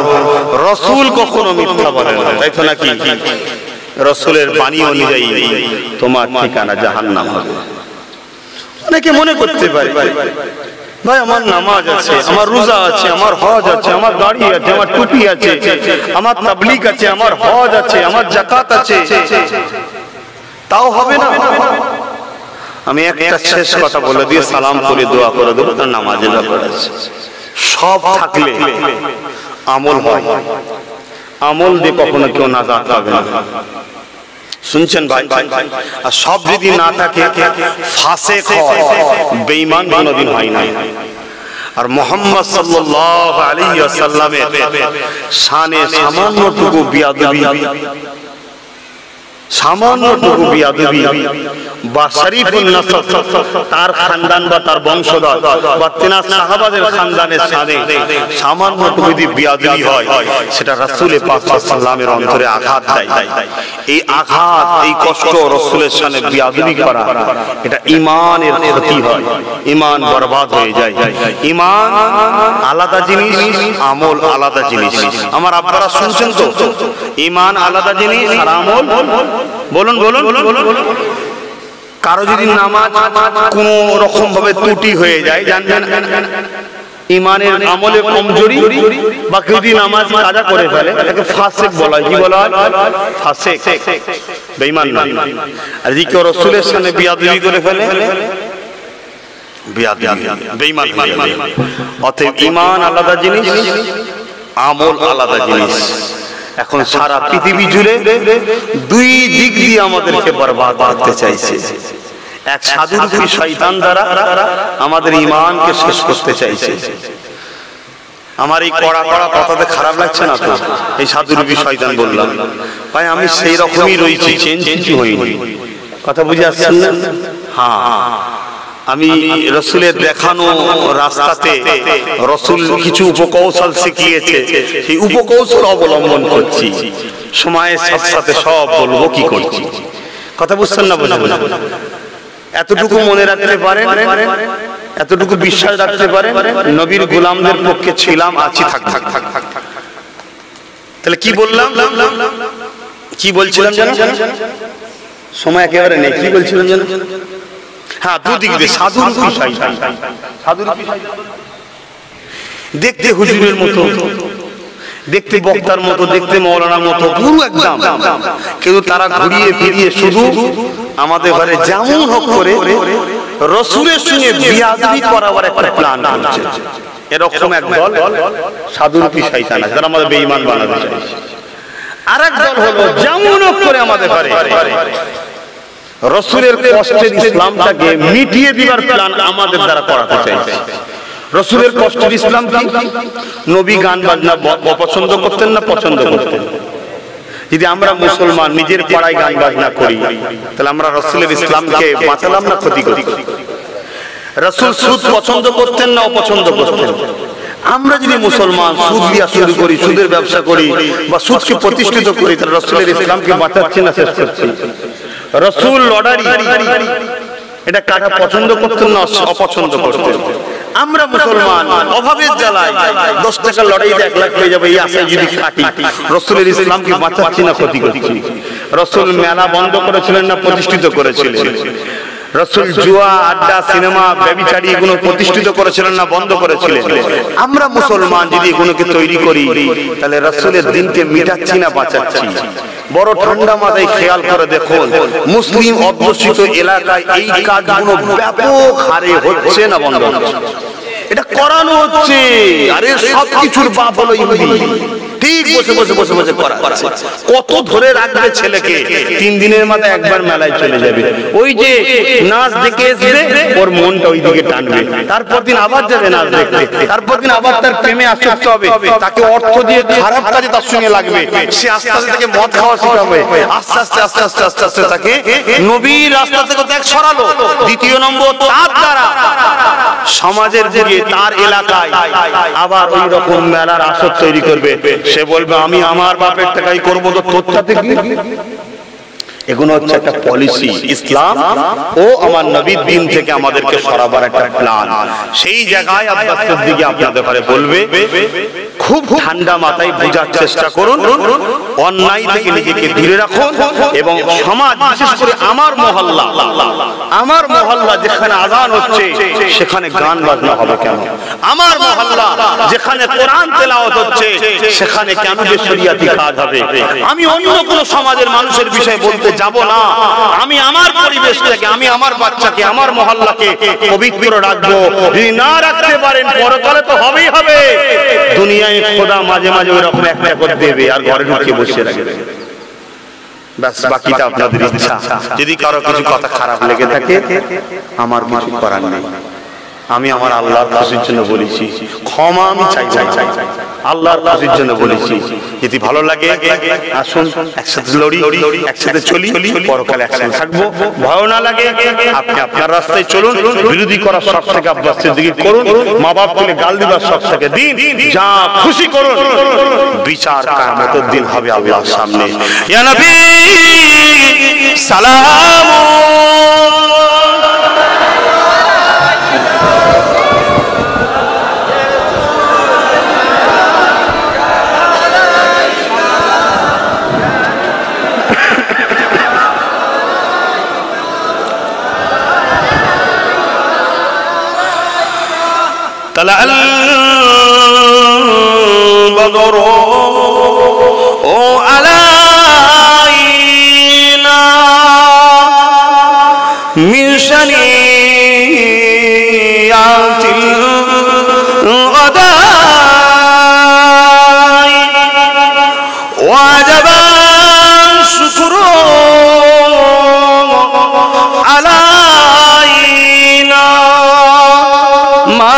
রাসূল কখনো মিথ্যা বলে না, তাই তো নাকি? রাসূলের বাণী অনুযায়ী তোমার ঠিকানা জাহান্নাম হবে। অনেকে মনে করতে পারে ভাই আমার নামাজ আছে, আমার রোজা আছে, আমার হজ আছে, আমার দাড়ি আছে, আমার টুপি আছে, আমার তাবলীগ আছে, আমার হজ আছে, আমার যাকাত আছে, তাও হবে না। আমি একটা শেষ কথা বলে দিয়ে সালাম করে দোয়া করে দেবো, তার নামাজের ব্যাপার আছে। সব থাকলে আমল হয়, আমল দিয়ে কখনো কেউ নাজাত পাবে না। শুনছেন ভাই? আর সব যদি না থাকে ফাসিক হয়, বেঈমান কোনদিন হয় না। আর মুহাম্মদ সাল্লাল্লাহু আলাইহি ওয়াসাল্লামের শানে সামান্যটুকু বিয়াদবি, সামান্যটুকু বিয়াদবি বা শরীফুন নসব, তার খানদান বা তার বংশধর বা তেনার সাহাবাদের খানদানের শানে সামান্যটুকু যদি বিয়াদবি হয়, সেটা রাসূল পাক সাল্লাল্লাহু আলাইহি ওয়াসাল্লামের অন্তরে আঘাত দেয়। এই আঘাত, এই কষ্ট, রাসূলের শানে বিয়াদবি করা, এটা ঈমানের ক্ষতি হয়, ঈমান বরবাদ হয়ে যায়। ঈমান আলাদা জিনিস, আমল আলাদা জিনিস। আমার আপনারা শুনছেন তো? ঈমান আলাদা জিনিস আর আমল, বলুন বলুন বলুন। কারো যদি নামাজ কোন রকম ভাবে ত্রুটি হয়ে যায়, জানবেন ঈমানের আমলে কমজোরি, বা কেউ যদি নামাজ কাজা করে ফেলে, তাকে ফাসিক বলা হয়। কি বলা হয়? ফাসিক, বেঈমান না। আর যদি কেউ রাসূলের সামনে বিয়াদবি করে ফেলে, বিয়াদবি, বেঈমান হয়ে যাবে। অতএব ঈমান আলাদা জিনিস, আমল আলাদা জিনিস। এখন সারা পৃথিবী জুড়ে দুই দিক দিয়ে আমাদেরকে বরবাদ করতে চাইছে। এক সাধুরূপী শয়তান দ্বারা আমাদের ঈমানকে শেষ করতে চাইছে। আমার এই কড়া কড়া কথাতে খারাপ লাগছে না তো? এই সাধুরূপী শয়তান বললাম ভাই, আমি সেই রকমই রয়েছি, চেঞ্জ কিছু হয়নি। কথা বুঝে আসছেন না? হ্যাঁ, আমি রাসূলের দেখানো রাস্তাতে রাসূল কিছু উপকৌশল শিখিয়েছে, সেই উপকৌশল অবলম্বন করছি। সময়ের সাথে সাথে সব বলবো কি করছি। কথা বুঝছেন না? বুঝবেন না? এতটুকু মনে রাখতে পারেন, এতটুকু বিশ্বাস রাখতে পারেন, নবীর গোলামদের পক্ষে ছিলাম, আছি, থাক থাক থাক থাক থাক। তাহলে কি বললাম, কি বলছিলাম জানেন? সময় একেবারে নেই। কি বলছিলাম জানেন? হ্যাঁ, দুদিক দিয়ে সাধুরূপী শয়তান, সাধুরূপী শয়তান দেখতে হুজুরের মতো, দেখতে বক্তার মতো, দেখতে মাওলানার মতো, পুরো একদম, কিন্তু তারা ঘুরিয়ে ফিরিয়ে শুধু আমাদের ঘরে যেমন হোক করে রাসূলের সঙ্গে বিয়াদবি করার একটা প্ল্যান করছে। এরকম এক দল সাধুরূপী শয়তান আছে, যারা আমাদের বেঈমান বানাতে চাইছে। আরেক দল হলো যেমন হোক করে আমাদের ঘরে রাসূলের কষ্টের ইসলামটাকে মিটিয়ে দেওয়ার প্ল্যান আমাদের দ্বারা করাতে চাইছে। রাসূলের কষ্টের ইসলাম কি? নবী গান বাজনা অপছন্দ করতেন না পছন্দ করতেন? যদি আমরা মুসলমান নিজের পাড়ায় গান বাজনা করি, তাহলে আমরা রাসূলের ইসলামকে বাঁচালাম না ক্ষতি করি? রাসূল সুদ পছন্দ করতেন না অপছন্দ করতেন? আমরা যদি মুসলমান সুদ দিয়া শুরু করি, সুদের ব্যবসা করি বা সুদকে প্রতিষ্ঠিত করি, তাহলে রাসূলের ইসলামকে বাঁচাচ্ছি না শেষ করছি? রাসূল লটারি, এটা কাটা পছন্দ করতেন না অপছন্দ করতেন? আমরা মুসলমান অভাবের জ্বালায় 10 টাকা লটারিতে 1 লাখ পেয়ে যাবে, এই আশায় যদি কাটি, রাসূলের ইসলামকে বাঁচাচ্ছি না ক্ষতি করছি? রাসূল মেলা বন্ধ করেছিলেন না প্রতিষ্ঠিত করেছিলেন? রাসূল জুয়া, আড্ডা, সিনেমা, ব্যভিচারী এগুলো প্রতিষ্ঠিত করেছিলেন না বন্ধ করেছিলেন? আমরা মুসলমান যদি এগুলোকে তৈরি করি, তাহলে রাসূলের দিনকে মিটাচ্ছি না বাঁচাচ্ছি? বড় ঠান্ডা মাথায় খেয়াল করে দেখুন, মুসলিম অধ্যুষিত এলাকায় এই কাজগুলো ব্যাপক হারে হচ্ছে না বন্ধ হচ্ছে? এটা করানো হচ্ছে। আরে সবকিছুর বাপ হলো ইহুদি। ঠিক বসে বসে বসে বসে করা হচ্ছে। কত ধরে রাখবে ছেলেকে? 3 দিনের মাথায় একবার মেলায় চলে যাবে, ওই যে নাচ দেখে আসবে, ওর মনটা ওই দিকে টানবে, তারপর দিন আবার যাবে নাচ দেখতে, তারপর দিন আবার তার প্রেমে আসক্ত হবে, তাকে অর্থ দিয়ে খারাপ কাজে তার সঙ্গে লাগবে, সে আস্তে আস্তে তাকে মদ খাওয়া শেখাবে, আস্তে আস্তে আস্তে আস্তে আস্তে আস্তে তাকে নবীর রাস্তা থেকে ত্যাগ সরালো। দ্বিতীয় নম্বর, তার দ্বারা সমাজের দিকে, তার এলাকায় আবার ওই রকম মেলার আসর তৈরি করবে। সে বলবে আমি আমার বাপের টাকাই করবো, তো তোর সাথে কি? এগুলো হচ্ছে একটা পলিসি। ইসলাম ও আমার নবীর দিন থেকে আমাদেরকে সরাবার একটা প্ল্যান। সেই জায়গায় আব্বাস সিদ্দিকী আপনাদের ঘরে বলবে, খুব ঠান্ডা মাথায় বোঝার চেষ্টা করুন, অন্যায় থেকে নিজেকে দূরে রাখুন, এবং সমাজ, বিশেষ করে আমার মহল্লা যেখানে আযান হচ্ছে সেখানে গান বাজনা হবে কেন? আমার মহল্লা যেখানে কোরআন তেলাওয়াত হচ্ছে সেখানে কেন যে শরিয়াতি কাজ হবে? আমি অন্য কোন সমাজের মানুষের বিষয়ে বলতে যাব না। আমি আমার পরিবেশটাকে, আমি আমার বাচ্চাকে, আমার মহল্লাকে পবিত্র রাখবো। যদি না রাখতে পারেন, পরকালে তো হবেই হবে। দুনিয়ায় খোদা মাঝে মাঝে ওই রকম একটা করে দেবে আর ঘরে ঢুকে বসে রাখবে। বাস বাকিটা আপনাদের ইচ্ছা। যদি কারো কিছু কথা খারাপ লেগে থাকে আমার কিছু করার নেই, আমি আমার আল্লাহর খুশির জন্য বলেছি, ক্ষমা আমি চাই, আল্লাহর খুশির জন্য বলেছি। যদি ভালো লাগে আসুন একসাথে লড়ি, একসাথে চলি, পরকালে একসাথে থাকবো। ভালো না লাগে আপনি আপনার রাস্তায় চলুন, বিরোধী করার সব থেকে আব্বাস সিদ্দিকী করুন, মা বাপ তুলে গাল দিবার সব থেকে দিন, যা খুশি করুন, বিচার কিয়ামতের দিন হবে আল্লাহর সামনে। ইয়া নবী সালাম طلع البدر علينا من شنيعة الغداء وجب الشكر علينا ما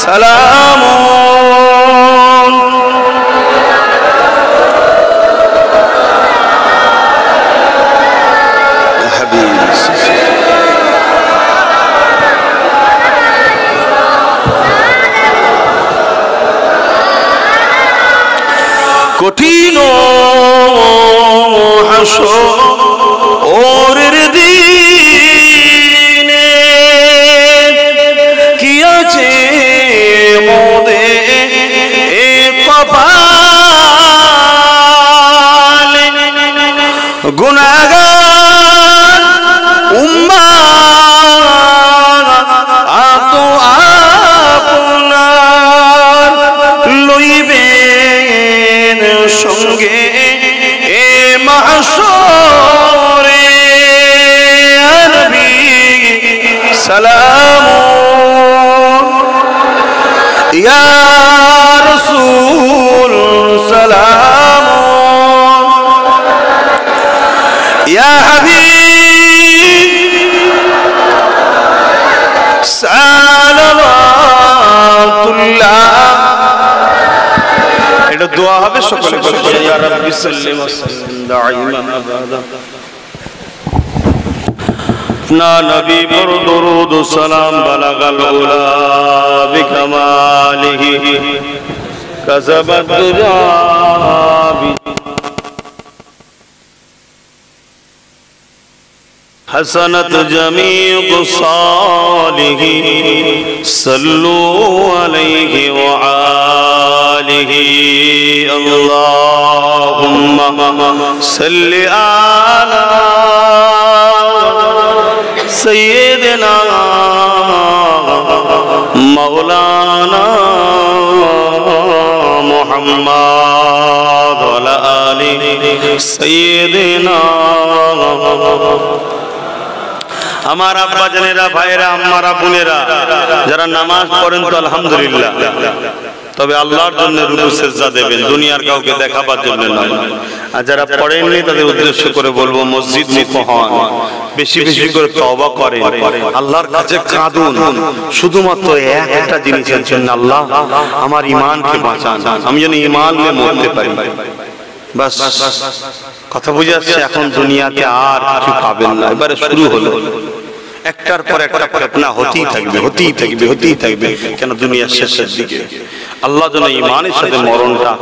سلام حبيبي কঠিন হাসরের দিনে কি আছে মোদে কপালে গুনাহগার উম্মাত আতো আপনার লইবেন সঙ্গে এ মাহশরে নবী সালাম ইয়া রাসূল সালাম ইয়া হাবিব সালাওয়াতুল্লাহ। এটা দোয়া হবে, সকলে বলবেন ইয়া রাব্বি সাল্লি ওয়া সাল্লিম দাইমান আবাদা। না নবী পর দরুদ ও সালাম বালাগাল উলা বিকামালিহি কাযাবাত দুজাবি حسنت جميع صالحه صلوا عليه وآله اللهم صل على سيدنا مولانا محمد وعلى آله سيدنا। আমার আব্বা জানেরা, ভাইরা, আম্মারা, বোনেরা যারা নামাজ পড়েন তো আলহামদুলিল্লাহ, তবে আল্লাহর জন্য রুকু সিজদা দেবেন, দুনিয়ার কাউকে দেখাবার জন্য নয়। আর যারা পড়েননি তাদের উদ্দেশ্য করে বলবো মসজিদ মুখ হন, বেশি বেশি করে তওবা করেন, আল্লাহর কাছে কাঁদুন শুধুমাত্র একটা জিনিসের জন্য, আল্লাহ আমার ঈমানকে বাঁচান, আমি যেন ঈমান নিয়ে মরতে পারি। বাস কথা বুঝে আসছে? এখন দুনিয়াতে আর কিছু পাবেন না, এবারে শুরু হলো, একটার পর একটা ফিতনা হতেই থাকবে, হতেই থাকবে, হতেই থাকবে। কেন? দুনিয়ার শেষের দিকে আল্লাহ যেন ঈমানের সাথে মরণটা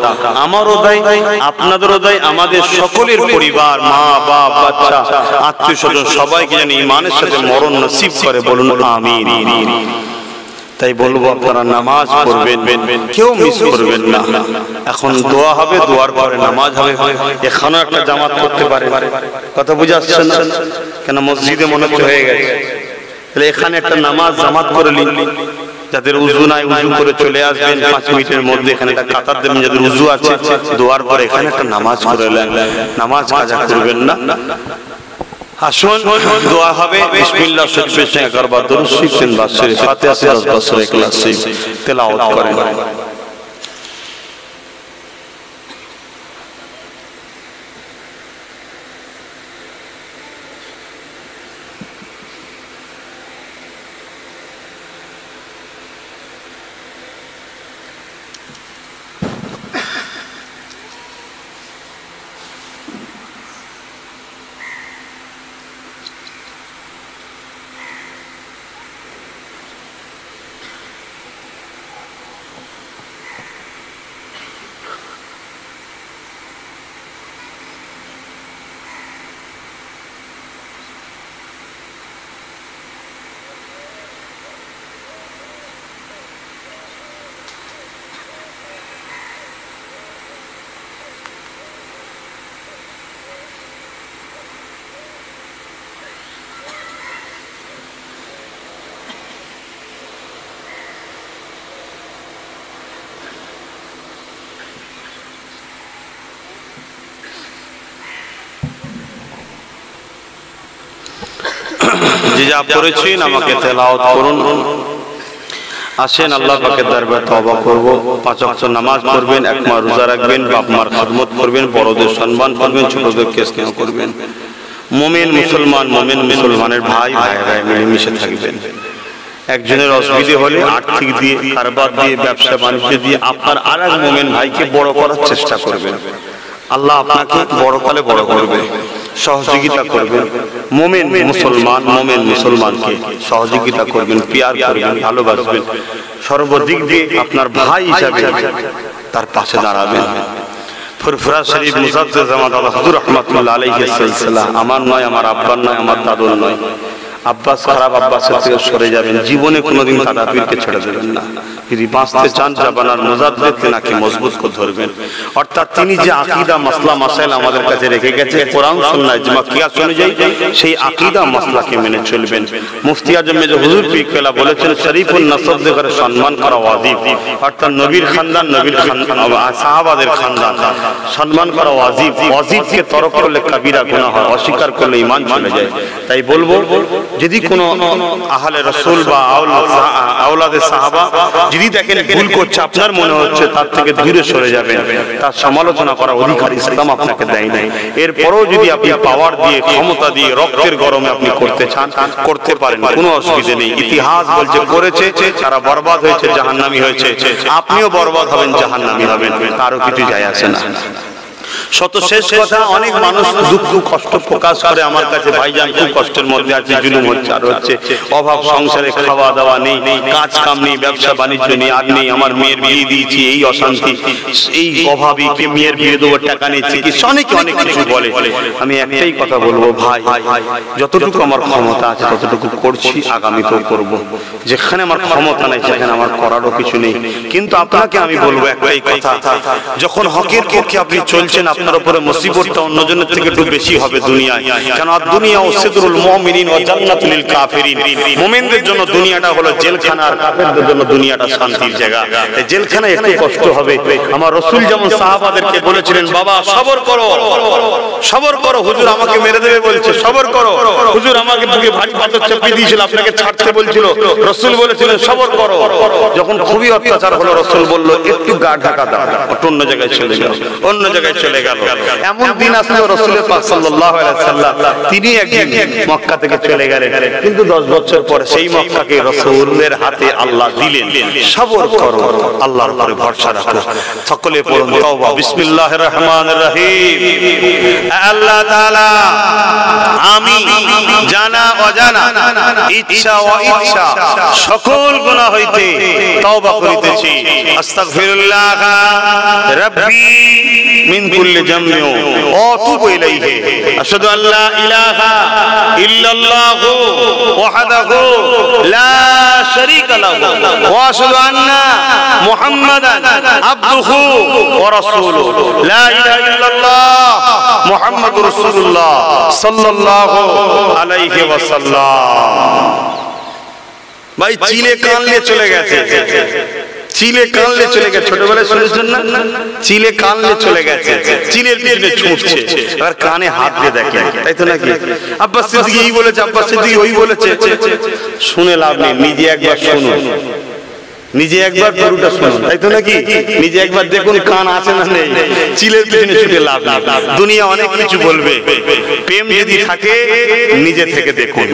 আমারও দেয়, আপনাদেরও দেয়, আমাদের সকলের পরিবার, মা বাপ, বাচ্চা, আত্মীয় স্বজন সবাইকে যেন ঈমানের সাথে মরণ নসিব করে, বলুন আমিন। তাই বলবো আপনারা নামাজ পড়বেন, কেউ মিস করবেন না। এখন দোয়া হবে, দোয়ার পরে নামাজ হবে। এখানে একটা জামাত করতে পারে, কথা বুঝে আসছে না? কেন মসজিদে মনে হয়ে গেছে, তাহলে এখানে একটা নামাজ জামাত করে নিন। যাদের উযু নাই উযু করে চলে আসবেন 5 মিনিটের মধ্যে, এখানে একটা কাতার দেবেন। যাদের উযু আছে দোয়ার পরে এখানে একটা নামাজ করে নেন, নামাজ কাজা করবেন না। আসুন দোয়া হবে বিসমিল্লাহ শরীফের সঙ্গে 11 বার দরুদ শরীফ 3 বার শরীফ ফাতিহা 10 বার সূরা ইখলাস শরীফ তেলাওয়াত করেন। যে যা পড়েছেন আমাকে তেলাওয়াত করুন। আসেন আল্লাহ পাকের দরবারে তওবা করব। 5 ওয়াক্ত নামাজ পড়বেন, এক মাস রোজা রাখবেন, বাপ মার খিদমত করবেন, বড়দের সম্মান করবেন, ছোটদেরকে স্নেহ করবেন। মুমিন মুসলমানের ভাই ভাইরাই মিলেমিশে থাকবেন। একজনের অসুবিধা হলে আর্থিক দিয়ে, কারবার দিয়ে, ব্যবসা বাণিজ্য দিয়ে আপনার আরেক মুমিন ভাইকে বড় করার চেষ্টা করবেন। আল্লাহ আপনাকে বড় কালে বড় করবে, সহযোগিতা করবেন। মুমিন মুসলমানকে সহযোগিতা করবেন, পিয়ার করবেন, ভালোবাসবেন। সর্বদিক দিয়ে আপনার ভাই হিসাবে তার পাশে দাঁড়াবেন। ফুরফুরা শরীফ মুজাদ্দিদ জামাত আল্লাহ হুজুর রাহমাতুল্লাহ আলাইহিস সালাম আমার নয়, আমার আব্বার নয়, আমার দাদুর নয়। আব্বাস খারাপ, আব্বাসের থেকে সরে যাবেন। জীবনে কোনোদিন তাদাবীরকে ছেড়ে দেবেন না। যদি বাঁচতে চান জাবানার মুজাদ্দিদ তেনাকে মজবুত করে ধরবেন। অর্থাৎ তিনি যে আকীদা মাসলা মাসাইল আমাদের কাছে রেখে গেছে কোরআন সুন্নাহ ইজমা কিয়াস অনুযায়ী, সেই আকীদা মাসলাকে মেনে চলবেন। মুফতি আজম মেজর হুজুর পীর কেবলা বলেছেন শরীফুন নসবদের ঘরে সম্মান করা ওয়াজিব। অর্থাৎ নবীর খানদান, সাহাবাদের খানদান সম্মান করা ওয়াজিব। ওয়াজিবকে তরক করলে কাবিরা গুনাহ হয়, অস্বীকার করলে ঈমান চলে যায়। তাই বলবো যদি কোনো আহলে রাসূল বা আওলাদে সাহাবা যদি দেখেন ভুল করছে, আপনার মনে হচ্ছে তার থেকে দূরে সরে যাবেন, তার সমালোচনা করার অধিকার ইসলাম আপনাকে দেয় নাই। এরপরও যদি আপনি পাওয়ার দিয়ে, ক্ষমতা দিয়ে, রক্তের গরমে আপনি করতে চান, করতে পারেন, কোনো অসুবিধা নেই। ইতিহাস বলছে করেছে, তারা বরবাদ হয়েছে, জাহান্নামী হয়েছে, আপনিও বরবাদ হবেন, জাহান্নামী হবেন, কারো কিছু যায় আসে না। শত শেষ কথা, অনেক মানুষ দুঃখ কষ্ট প্রকাশ করে আমার কাছে, ভাইজান খুব কষ্টের মধ্যে আছে, জুলুম হচ্ছে, আর হচ্ছে অভাব, সংসারে খাওয়া দাওয়া নেই, কাজ কাম নেই, ব্যবসা বাণিজ্য নেই, আর নেই, আমার মেয়ের বিয়ে দিয়েছি, এই অশান্তি, এই অভাবই, কে মেয়ের বিয়ে দেবো, টাকা নেই, চিকিৎসা, অনেক কিছু বলে। আমি একটাই কথা বলবো, ভাই যতটুকু আমার ক্ষমতা আছে ততটুকু করছি, আগামীতেও করব। যেখানে আমার ক্ষমতা নেই সেখানে আমার করারও কিছু নেই। কিন্তু আপনাকে আমি বলবো একটাই কথা, যখন হকের পক্ষে আপনি চলছেন, আপনার উপরে মুসিবতটা অন্যজনের থেকে একটু বেশি হবে দুনিয়ায়। কেন দুনিয়া সিদরুল মুমিনিন ওয়া জান্নাতুল লিল কাফিরিন। মুমিনদের জন্য দুনিয়াটা হলো জেলখানা, আর কাফেরদের জন্য দুনিয়াটা শান্তির জায়গা। এই জেলখানায় একটু কষ্ট হবে। আমার রাসূল যেমন সাহাবাদেরকে বলেছিলেন, বাবা সবর করো, সবর করো, হুজুর আমাকে মেরে দেবে বলছে, সবর করো, হুজুর আমাকে বুকে ভারী পাথর চেপে দিয়েছিল, আপনাকে ছাড়তে বলছিল, রাসূল বলেছিলেন সবর করো। যখন খুবই অত্যাচার হলো, রাসূল বলল একটু গা ঢাকা দাও, অন্য জায়গায় চলে যাও, অন্য জায়গায় চলে গেল। এমন দিন আসলো রাসূল পাক সাল্লাল্লাহু আলাইহি ওয়াসাল্লাম তিনি একদিন মক্কা থেকে চলে গেলেন, কিন্তু 10 বছর পরে সেই মক্কাকে রাসূলের হাতে আল্লাহ দিলেন। সবর করো, আল্লাহর উপরে ভরসা রাখো। সকলে পড়ুন তাওবা। বিসমিল্লাহির রহমানির রহিম। আল্লাহ তাআলা আমি জানা অজানা, ইচ্ছা অইচ্ছা সকল গুনাহ হইতে তওবা করিতেছি। আস্তাগফিরুল্লাহ রাব্বি মিন কুল্লি জামবি ওয়া আতুবু ইলাইহি। আশহাদু আল্লা ইলাহা ইল্লাল্লাহু ওয়াহদাহু লা শারীকা লাহু ওয়া আশহাদু আন্না মুহাম্মাদান আবদুহু ওয়া রাসূলুহু। লা ইলাহা ইল্লাল্লাহ মুহাম্মাদুর রাসূলুল্লাহ সাল্লাল্লাহু আলাইহি ওয়াসাল্লাম। ভাই চিলে কান নিয়ে চলে গেছে, চিলে কানলে চলে গেছে, ছোটবেলায় শুনেছেন না, চিলে কানলে চলে গেছে, চিলের পিছনে ছুটছে, আর কানে হাত দিয়ে দেখে, তাই তো নাকি? আব্বাস সিদ্দিকী এই বলেছে, আব্বাস সিদ্দিকী ওই বলেছে, শুনে লাভ নেই, নিজে একবার শুনুন, নিজে একবার পুরোটা শুনুন, তাই তো নাকি? নিজে একবার দেখুন কান আছে না নেই, চিলের পিছনে ছুটে লাভ নেই। দুনিয়া অনেক কিছু বলবে, প্রেম যদি থাকে নিজে থেকে দেখুন।